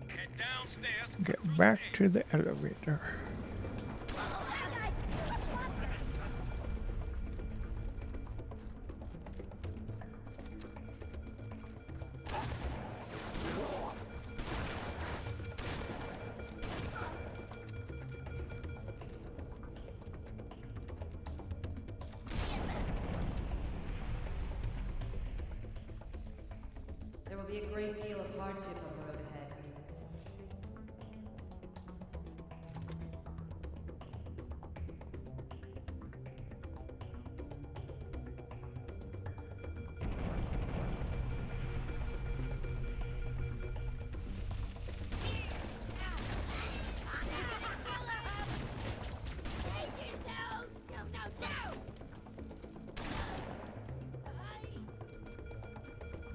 S14: Head downstairs.
S2: Get back to the elevator.
S15: There will be a great deal of hardship on the road ahead.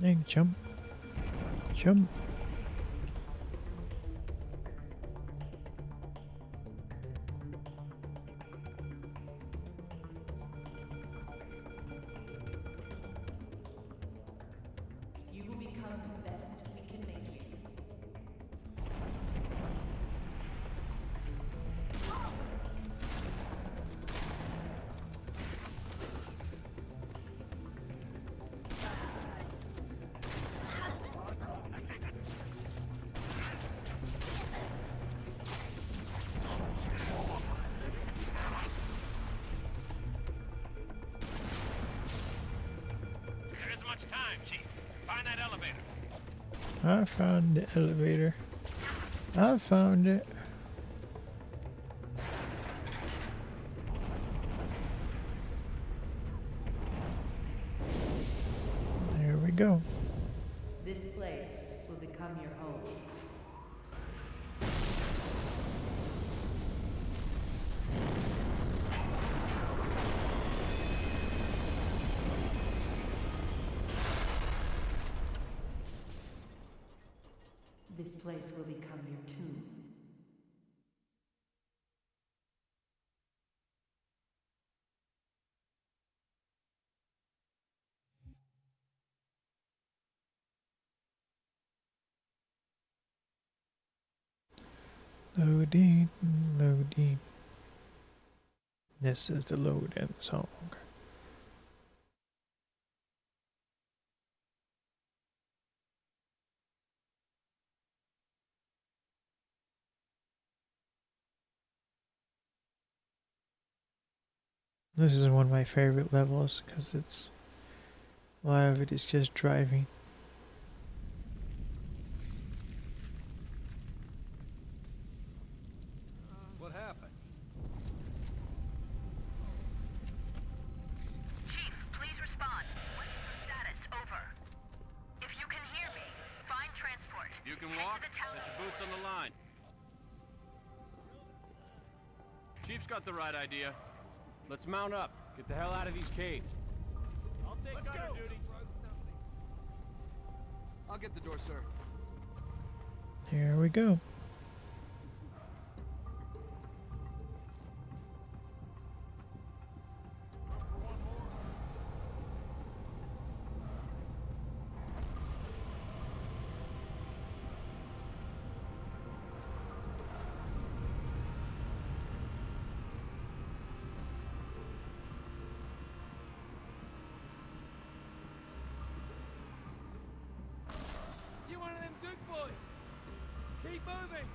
S2: Hey, jump. Jump.
S15: You will become the best we can make you.
S14: elevator.
S2: I found the elevator. I found it. There we go.
S15: This place will become your home. This place will become your tomb.
S2: Loading, loading. This is the load in song. This is one of my favorite levels because it's a lot of it is just driving.
S16: What happened?
S6: Chief, please respond. What is your status? Over. If you can hear me, find transport.
S16: You can
S6: Head
S16: walk?
S6: to the town.
S16: Set your boots on the line. Chief's got the right idea. Let's mount up. Get the hell out of these caves.
S3: I'll take gunner duty.
S16: I'll get the door, sir.
S2: Here we go.
S3: You one of them Duke boys? Keep moving.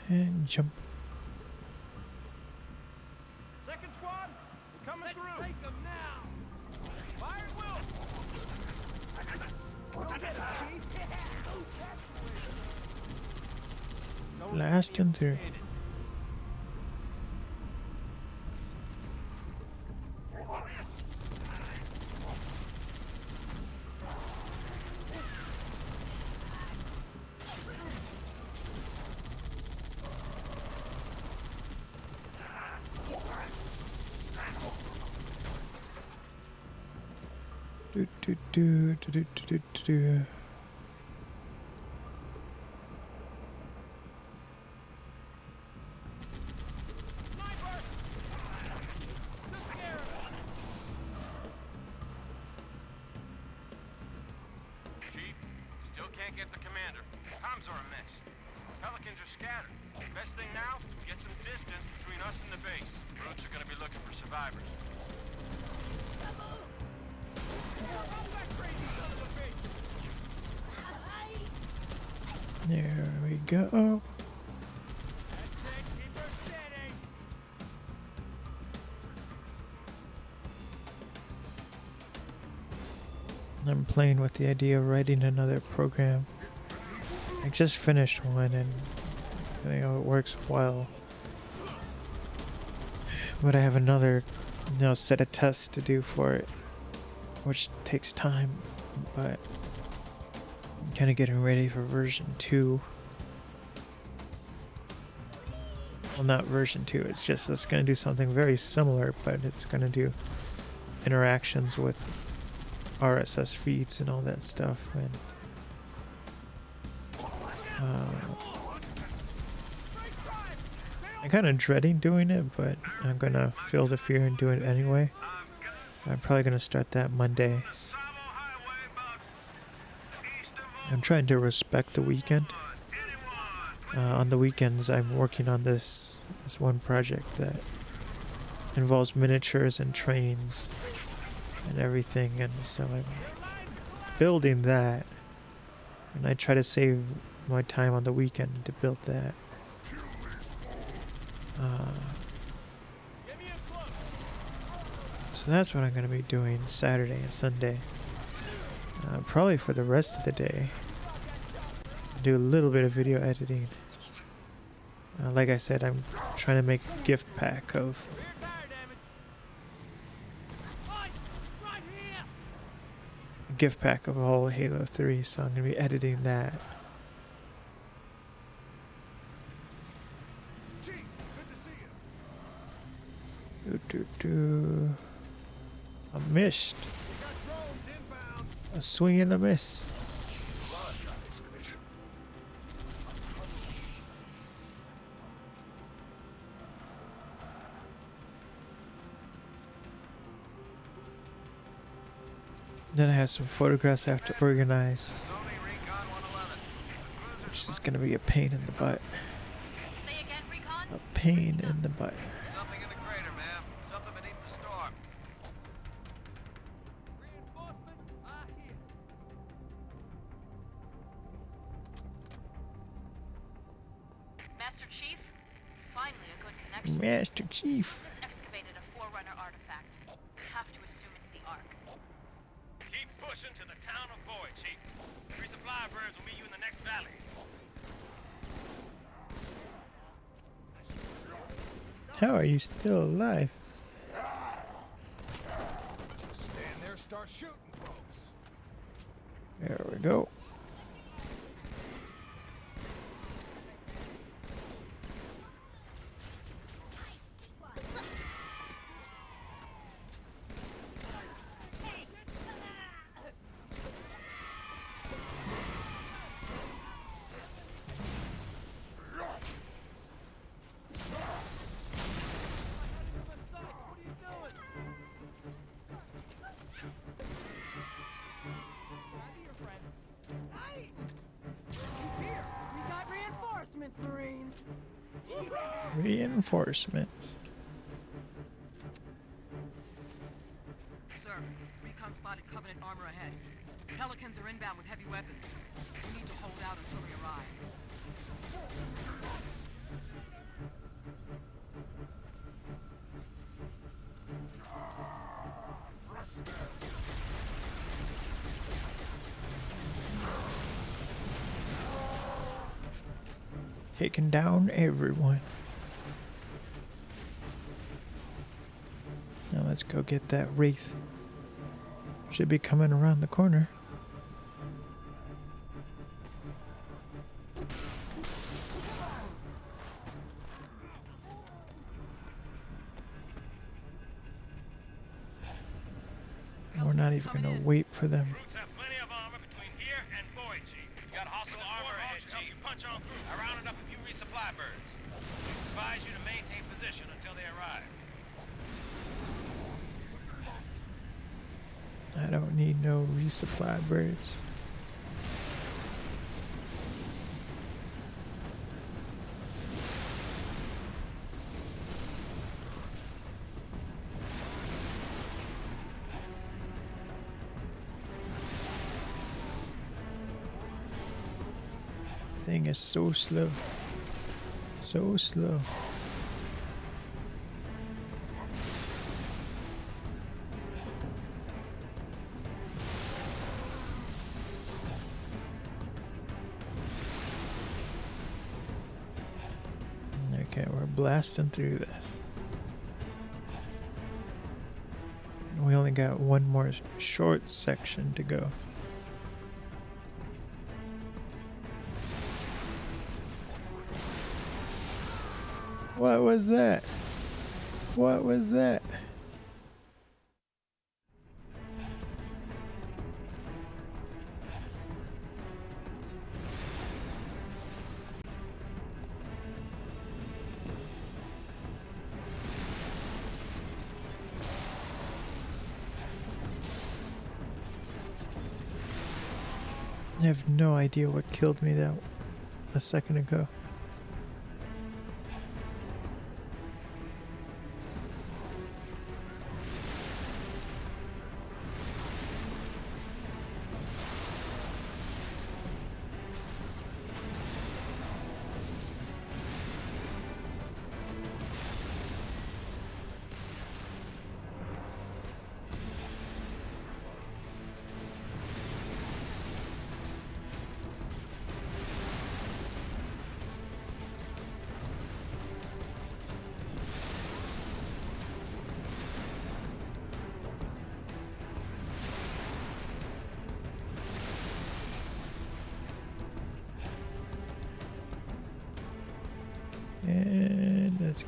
S2: And jump.
S3: Second squad, we're coming through. Let's take them now. Fire at will. Go get him, Chief.
S2: Blasting through. Do do do do do do do do.
S14: Chief, still can't get the commander. Comms are a mess. Pelicans are scattered. Best thing now, get some distance between us and the base. Brutes are gonna be looking for survivors.
S2: There we go. I'm playing with the idea of writing another program. I just finished one and you know it works well. But I have another set of tests to do for it, which takes time, but I'm kind of getting ready for version 2. Well, not version 2, it's going to do something very similar, but it's going to do interactions with RSS feeds and all that stuff. And I'm kind of dreading doing it, but I'm going to feel the fear and do it anyway. I'm probably going to start that Monday. I'm trying to respect the weekend. On the weekends, I'm working on this one project that involves miniatures and trains and everything, and so I'm building that, and I try to save my time on the weekend to build that. So that's what I'm going to be doing Saturday and Sunday. Probably for the rest of the day. Do a little bit of video editing. Like I said, I'm trying to make a gift pack of all Halo 3, so I'm gonna be editing that. I missed. A swing and a miss. Then I have some photographs I have to organize, which is gonna be a pain in the butt. A pain in the butt.
S9: Something in the crater, ma'am. Something beneath the storm.
S3: Reinforcements are here.
S6: Master Chief, finally a good connection.
S2: Master Chief.
S6: This excavated a Forerunner artifact. Have to assume it's the Ark.
S14: Keep pushing to the town of Boyd, Chief. Resupply birds will meet you in the next valley.
S2: How are you still alive?
S3: Stand there, start shooting, folks.
S2: There we go.
S17: Marines.
S2: Reinforcements.
S21: Sir, recon spotted Covenant armor ahead. Pelicans are inbound with heavy weapons. We need to hold out until we arrive.
S2: Taking down everyone. Now let's go get that Wraith. Should be coming around the corner. And we're not even gonna wait for them.
S14: Brutes have plenty of armor between here and Boyd, Chief. You got hostile armor ahead, Chief. You punch on through. I rounded up a few resupply birds. Advise you to maintain position until they arrive.
S2: I don't need no resupply birds. Thing is so slow. So slow. Okay, we're blasting through this. We only got one more short section to go. What was that? What was that? I have no idea what killed me that a second ago.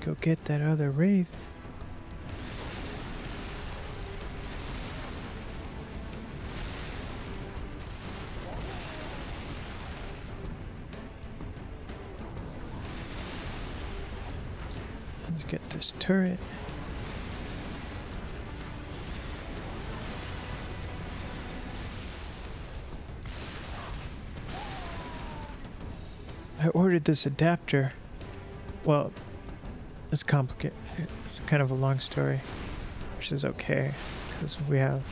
S2: go get that other wraith. Let's get this turret. I ordered this adapter. Well, it's complicated. It's kind of a long story, which is okay because we have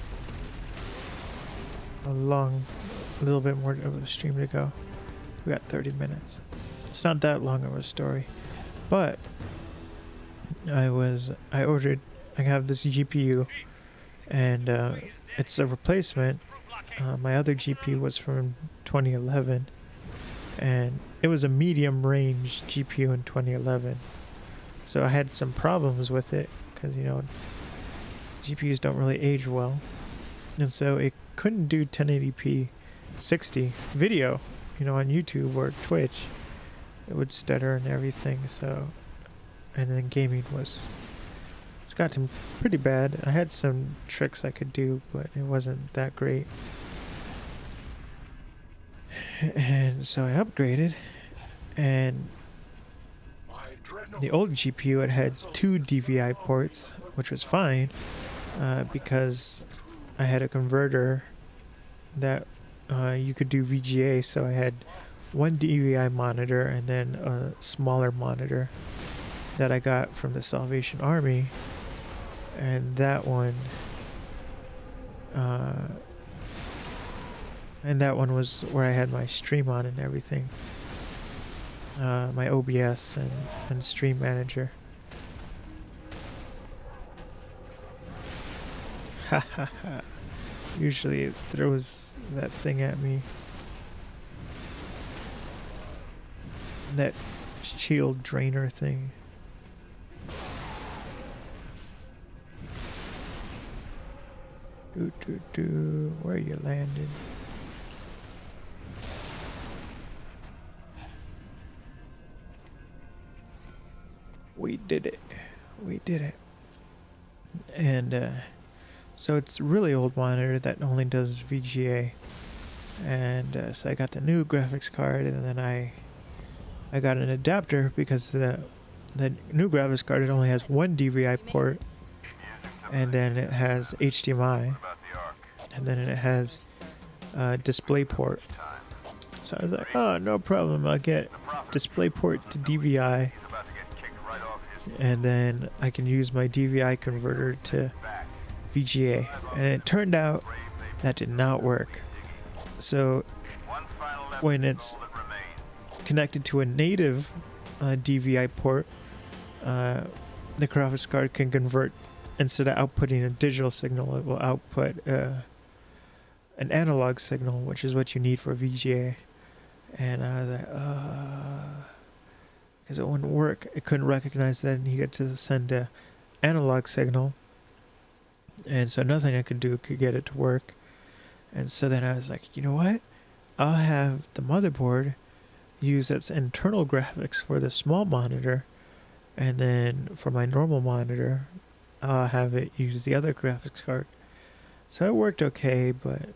S2: a little bit more of the stream to go. We got 30 minutes. It's not that long of a story, but I have this GPU, and it's a replacement. My other GPU was from 2011, and it was a medium range GPU in 2011. So I had some problems with it because, you know, GPUs don't really age well. And so it couldn't do 1080p 60 video, you know, on YouTube or Twitch. It would stutter and everything. So, and then gaming it's gotten pretty bad. I had some tricks I could do, but it wasn't that great. And so I upgraded, and the old GPU had 2 DVI ports, which was fine because I had a converter that you could do VGA, so I had one DVI monitor and then a smaller monitor that I got from the Salvation Army, and that one was where I had my stream on and everything. My OBS and stream manager. Ha ha ha. Usually it throws that thing at me. That shield drainer thing. Where you landed? We did it. We did it. And so it's a really old monitor that only does VGA. And so I got the new graphics card, and then I got an adapter because the new graphics card, it only has one DVI port, and then it has HDMI, and then it has DisplayPort. So I was like, oh, no problem, I'll get DisplayPort to DVI, and then I can use my DVI converter to VGA. And it turned out that did not work. So when it's connected to a native DVI port, the graphics card can convert, instead of outputting a digital signal, it will output an analog signal, which is what you need for VGA. And I was like, because it wouldn't work. It couldn't recognize that it needed to send a analog signal, and so nothing I could do could get it to work. And so then I was like, you know what? I'll have the motherboard use its internal graphics for the small monitor, and then for my normal monitor, I'll have it use the other graphics card. So it worked okay, but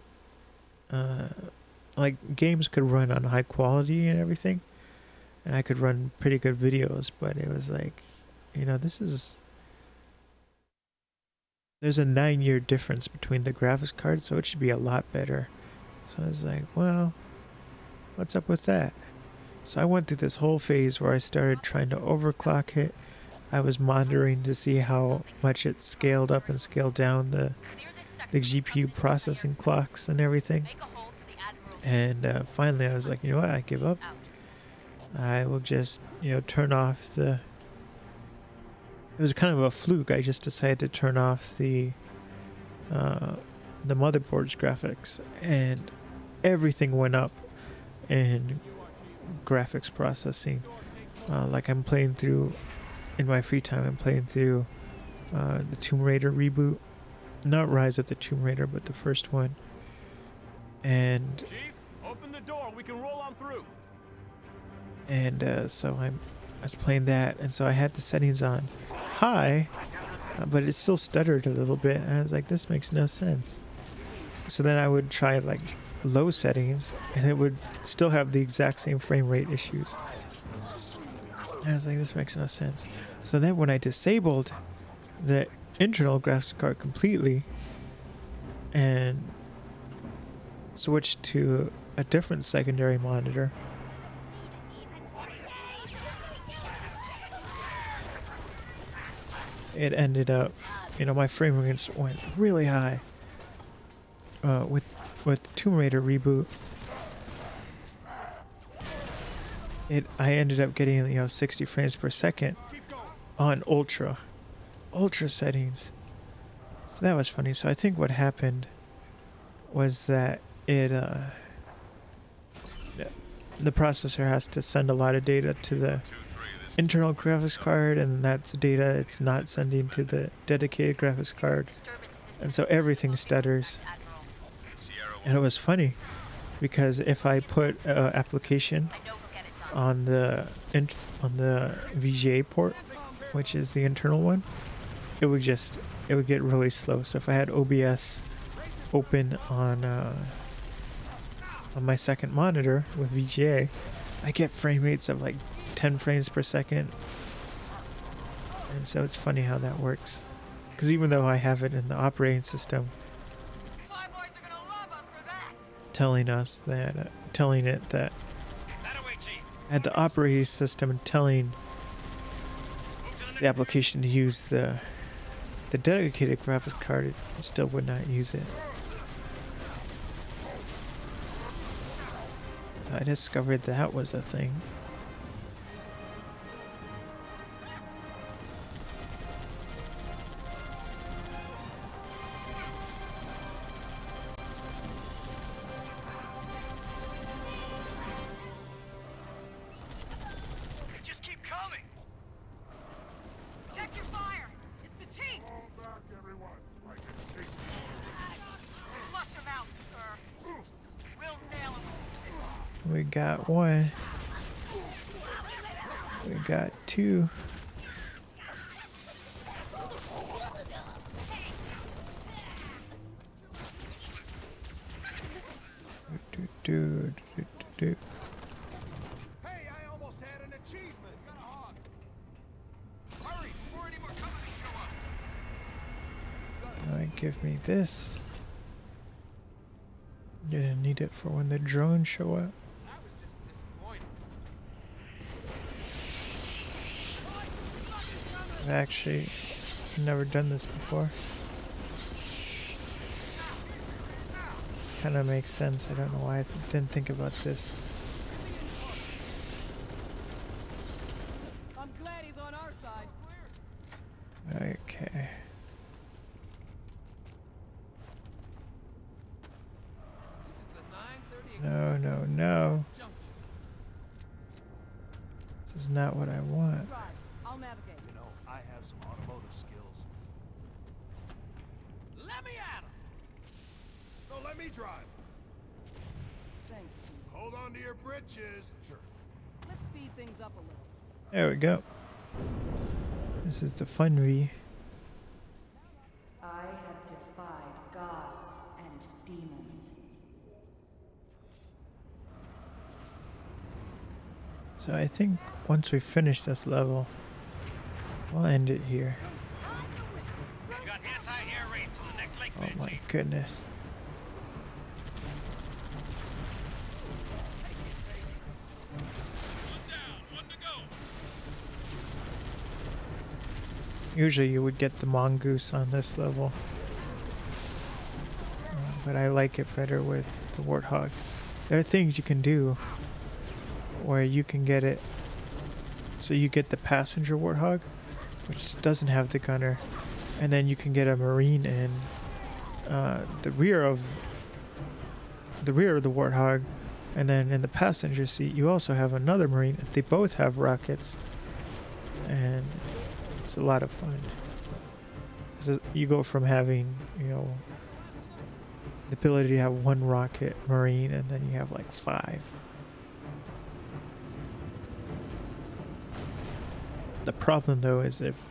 S2: like games could run on high quality and everything, and I could run pretty good videos, but it was like, you know, there's a 9-year difference between the graphics cards, so it should be a lot better. So I was like, well, what's up with that? So I went through this whole phase where I started trying to overclock it. I was monitoring to see how much it scaled up and scaled down the GPU processing clocks and everything. And finally I was like, you know what, I give up. I will just, you know, turn off the... It was kind of a fluke. I just decided to turn off the motherboard's graphics, and everything went up in graphics processing. Like I'm playing through, in my free time, I'm playing through the Tomb Raider reboot. Not Rise of the Tomb Raider, but the first one. And
S14: Chief, open the door. We can roll on through.
S2: And so I was playing that, and so I had the settings on high, but it still stuttered a little bit, and I was like, this makes no sense. So then I would try like low settings, and it would still have the exact same frame rate issues. And I was like, this makes no sense. So then when I disabled the internal graphics card completely and switched to a different secondary monitor, it ended up, you know, my frame rates went really high. With Tomb Raider reboot, I ended up getting, you know, 60 frames per second on ultra settings. So that was funny. So I think what happened was that the processor has to send a lot of data to the internal graphics card, and that's data it's not sending to the dedicated graphics card, and so everything stutters. And it was funny because if I put an application on the VGA port, which is the internal one, it would get really slow. So if I had OBS open on my second monitor with VGA, I get frame rates of like 10 frames per second. And so it's funny how that works, because even though I have it in the operating system telling it that at the operating system and telling the application to use the dedicated graphics card, it still would not use it. I discovered that was a thing.
S3: Just keep coming.
S21: Check your fire! It's the chief! Flush him out, sir. We'll nail him.
S2: We got one. We got two. Do.
S3: Hey, I almost had an achievement. Got a hog. Hurry before any more companies show up.
S2: Alright, give me this. Gonna need it for when the drones show up. I've actually never done this before. Kind of makes sense. I don't know why I didn't think about this.
S21: I'm glad he's on our side.
S2: Okay. No. This is not what I want.
S21: I'll navigate.
S8: You know, I have some automotive skills.
S3: Let me at him. No, let me drive.
S21: Thanks, Chief.
S3: Hold on to your britches. Sure.
S21: Let's speed things up a little.
S2: There we go. This is the fun V.
S15: I have defied gods and demons.
S2: So I think once we finish this level, we'll end it here.
S14: You got anti-air raids on the next lake.
S2: Oh my goodness. Usually you would get the mongoose on this level, but I like it better with the warthog. There are things you can do where you can get it, so you get the passenger warthog, which doesn't have the gunner, and then you can get a marine in the rear of the warthog, and then in the passenger seat you also have another marine. They both have rockets, and it's a lot of fun. So you go from having, you know, the ability to have one rocket marine, and then you have like 5. The problem though is if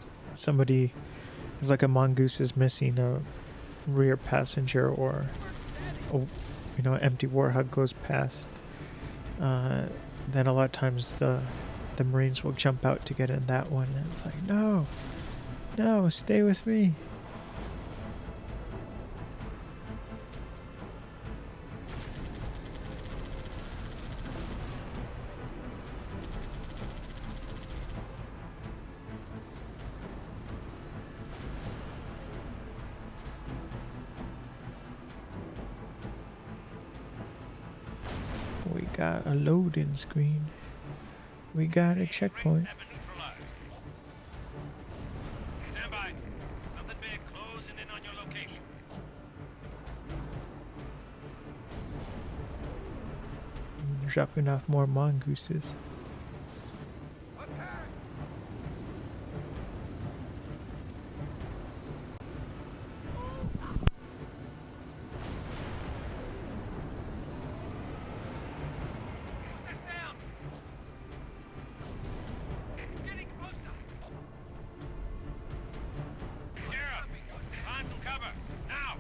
S2: like a mongoose is missing a rear passenger, or empty warhug goes past, then a lot of times the Marines will jump out to get in that one, and it's like, no, stay with me. We got a loading screen. We got a checkpoint.
S14: Stand by. Something big closing in on your location.
S2: Dropping off more mongooses.
S14: Find some cover, now!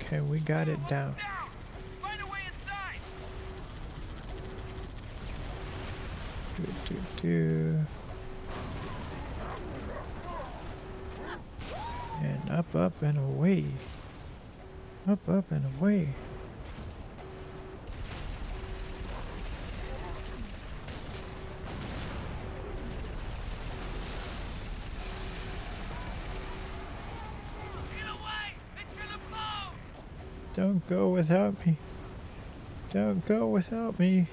S2: Okay, we got it down.
S14: Find a way inside!
S2: And up and away. Up and away. Don't go without me. Don't go without me.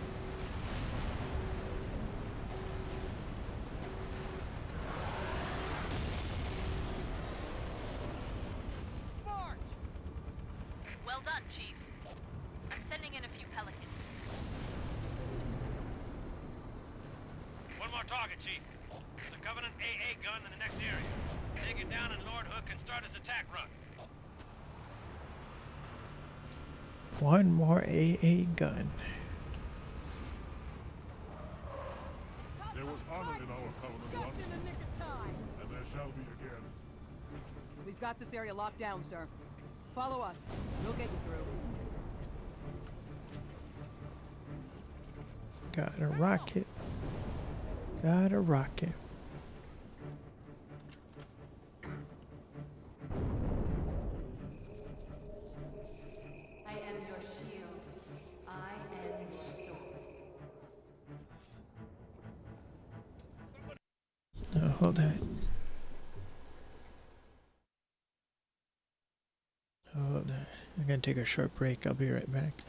S6: Well done, Chief. I'm sending in a few Pelicans.
S14: One more target, Chief. There's a Covenant AA gun in the next area. Take it down and Lord Hood can start his attack run.
S2: One more AA gun.
S18: There was honor in our covenant once, and there shall be again.
S21: We've got this area locked down, sir. Follow us. We'll get you through.
S2: Got a rocket. Got a rocket.
S15: I am your shield. I am your sword.
S2: Oh, hold on. Hold on. I'm gonna take a short break. I'll be right back.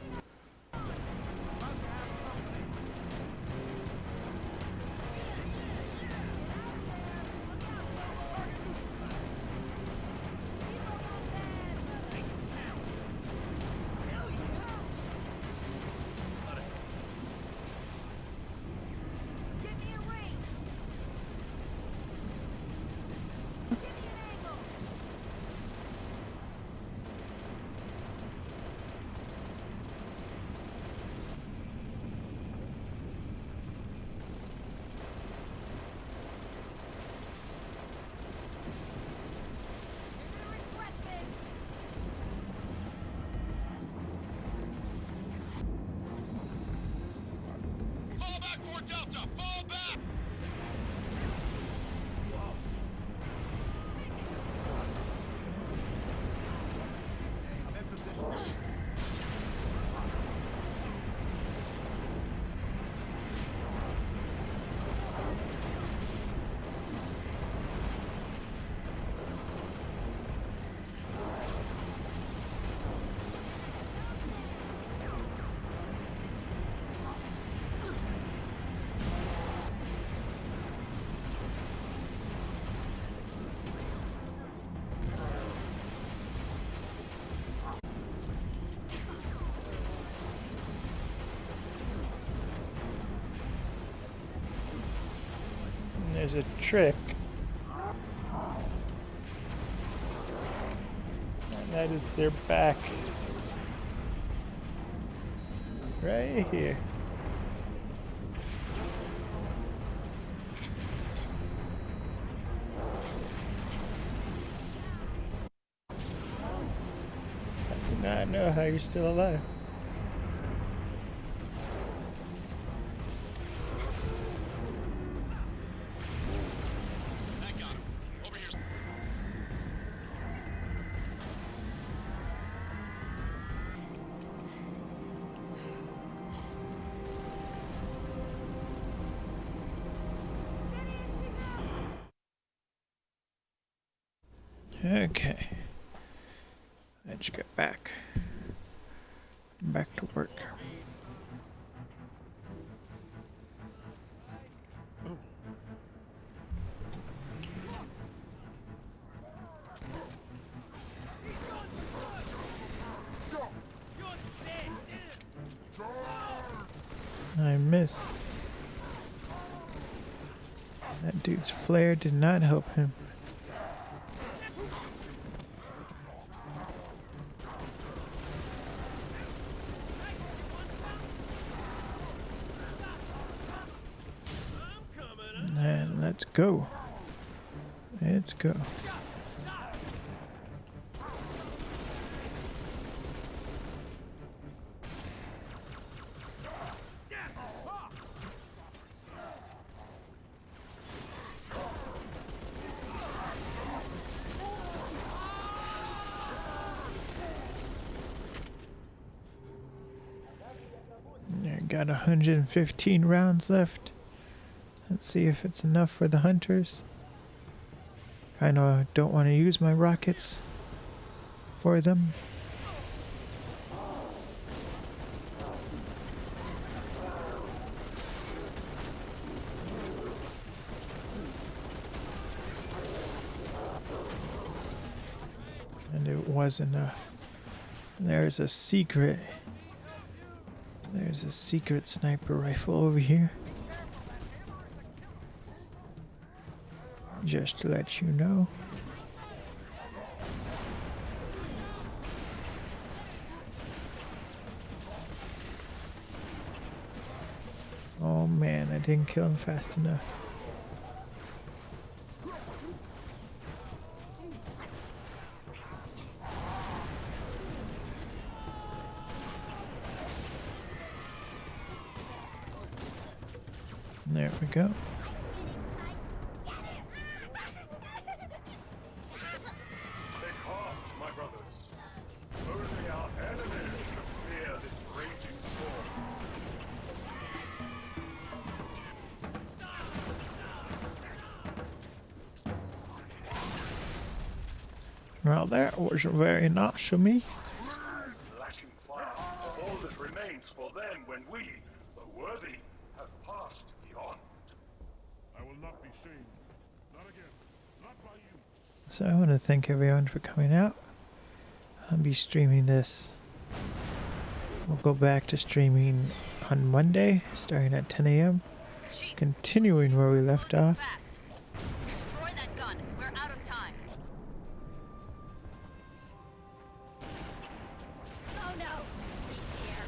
S14: Fall back, Fort Delta! Fall back!
S2: There's a trick. And that is their back. Right here. I do not know how you're still alive. Okay. Let's get back to work. I missed. That dude's flare did not help him. And let's go. Let's go. I got 115 rounds left. Let's see if it's enough for the hunters. I know I don't want to use my rockets for them. And it was enough. There's a secret. There's a secret sniper rifle over here. Just to let you know. Oh man, I didn't kill him fast enough. There we go. Well, that was very nice of me.
S18: Flashing fire, all that remains for them when we, the worthy, have passed beyond. I will not be shamed. Not again. Not by you.
S2: So I want to thank everyone for coming out. I'll be streaming this. We'll go back to streaming on Monday, starting at 10 a.m. Continuing where we left off.
S6: Destroy that gun. We're out of time.
S17: Oh no! He's here.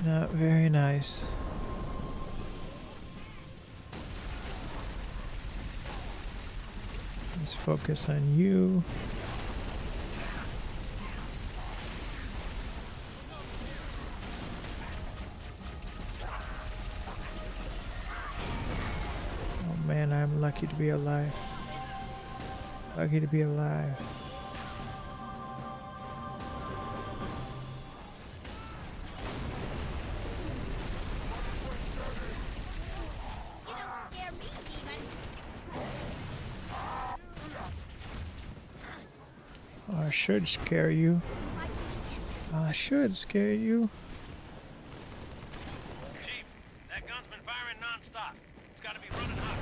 S2: Not very nice. Let's focus on you. Oh man, I'm lucky to be alive. Lucky to be alive. I should scare you. I should scare you.
S9: Chief, that gun's been firing
S14: non-stop. It's gotta be running hot.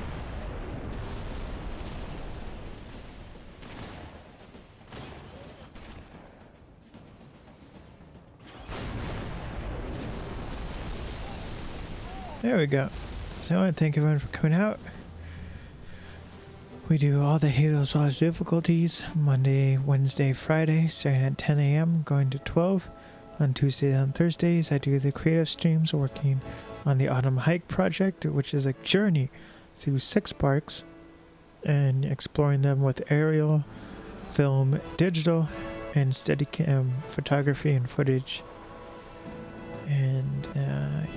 S2: There we go. So I want to thank everyone for coming out. We do all the Halo Solid difficulties Monday, Wednesday, Friday, starting at 10 a.m., going to 12. On Tuesdays and Thursdays, I do the creative streams working on the Autumn Hike project, which is a journey through 6 parks and exploring them with aerial, film, digital, and Steadicam photography and footage. And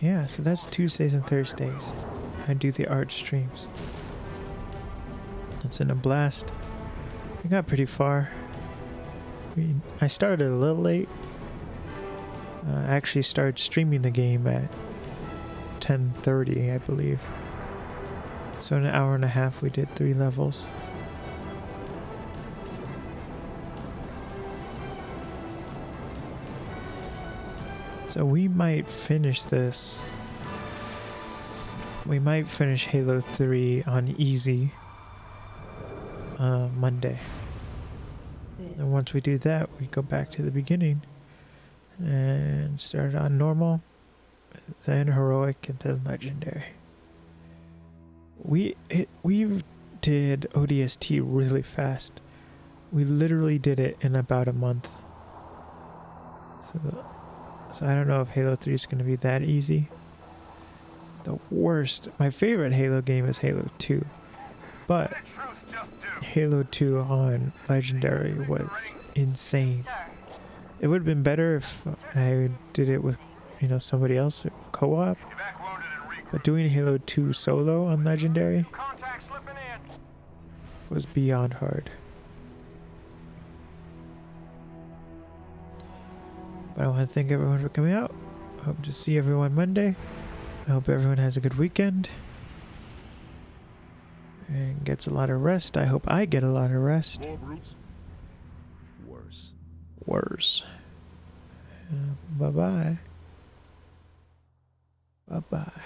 S2: yeah, so that's Tuesdays and Thursdays. I do the art streams. It's in a blast. We got pretty far. I started a little late. I actually started streaming the game at 10:30, I believe. So in an hour and a half we did 3 levels. So we might finish this. We might finish Halo 3 on easy Monday. And once we do that, we go back to the beginning and start on normal, then heroic, and then legendary. We did ODST really fast. We literally did it in about a month. So I don't know if Halo 3 is going to be that easy. The worst, my favorite Halo game is Halo 2, but Halo 2 on Legendary was insane. It would have been better if I did it with, somebody else, co-op, but doing Halo 2 solo on Legendary was beyond hard. But I want to thank everyone for coming out. I hope to see everyone Monday. I hope everyone has a good weekend and gets a lot of rest. I hope I get a lot of rest. Worse. Bye-bye. Bye-bye.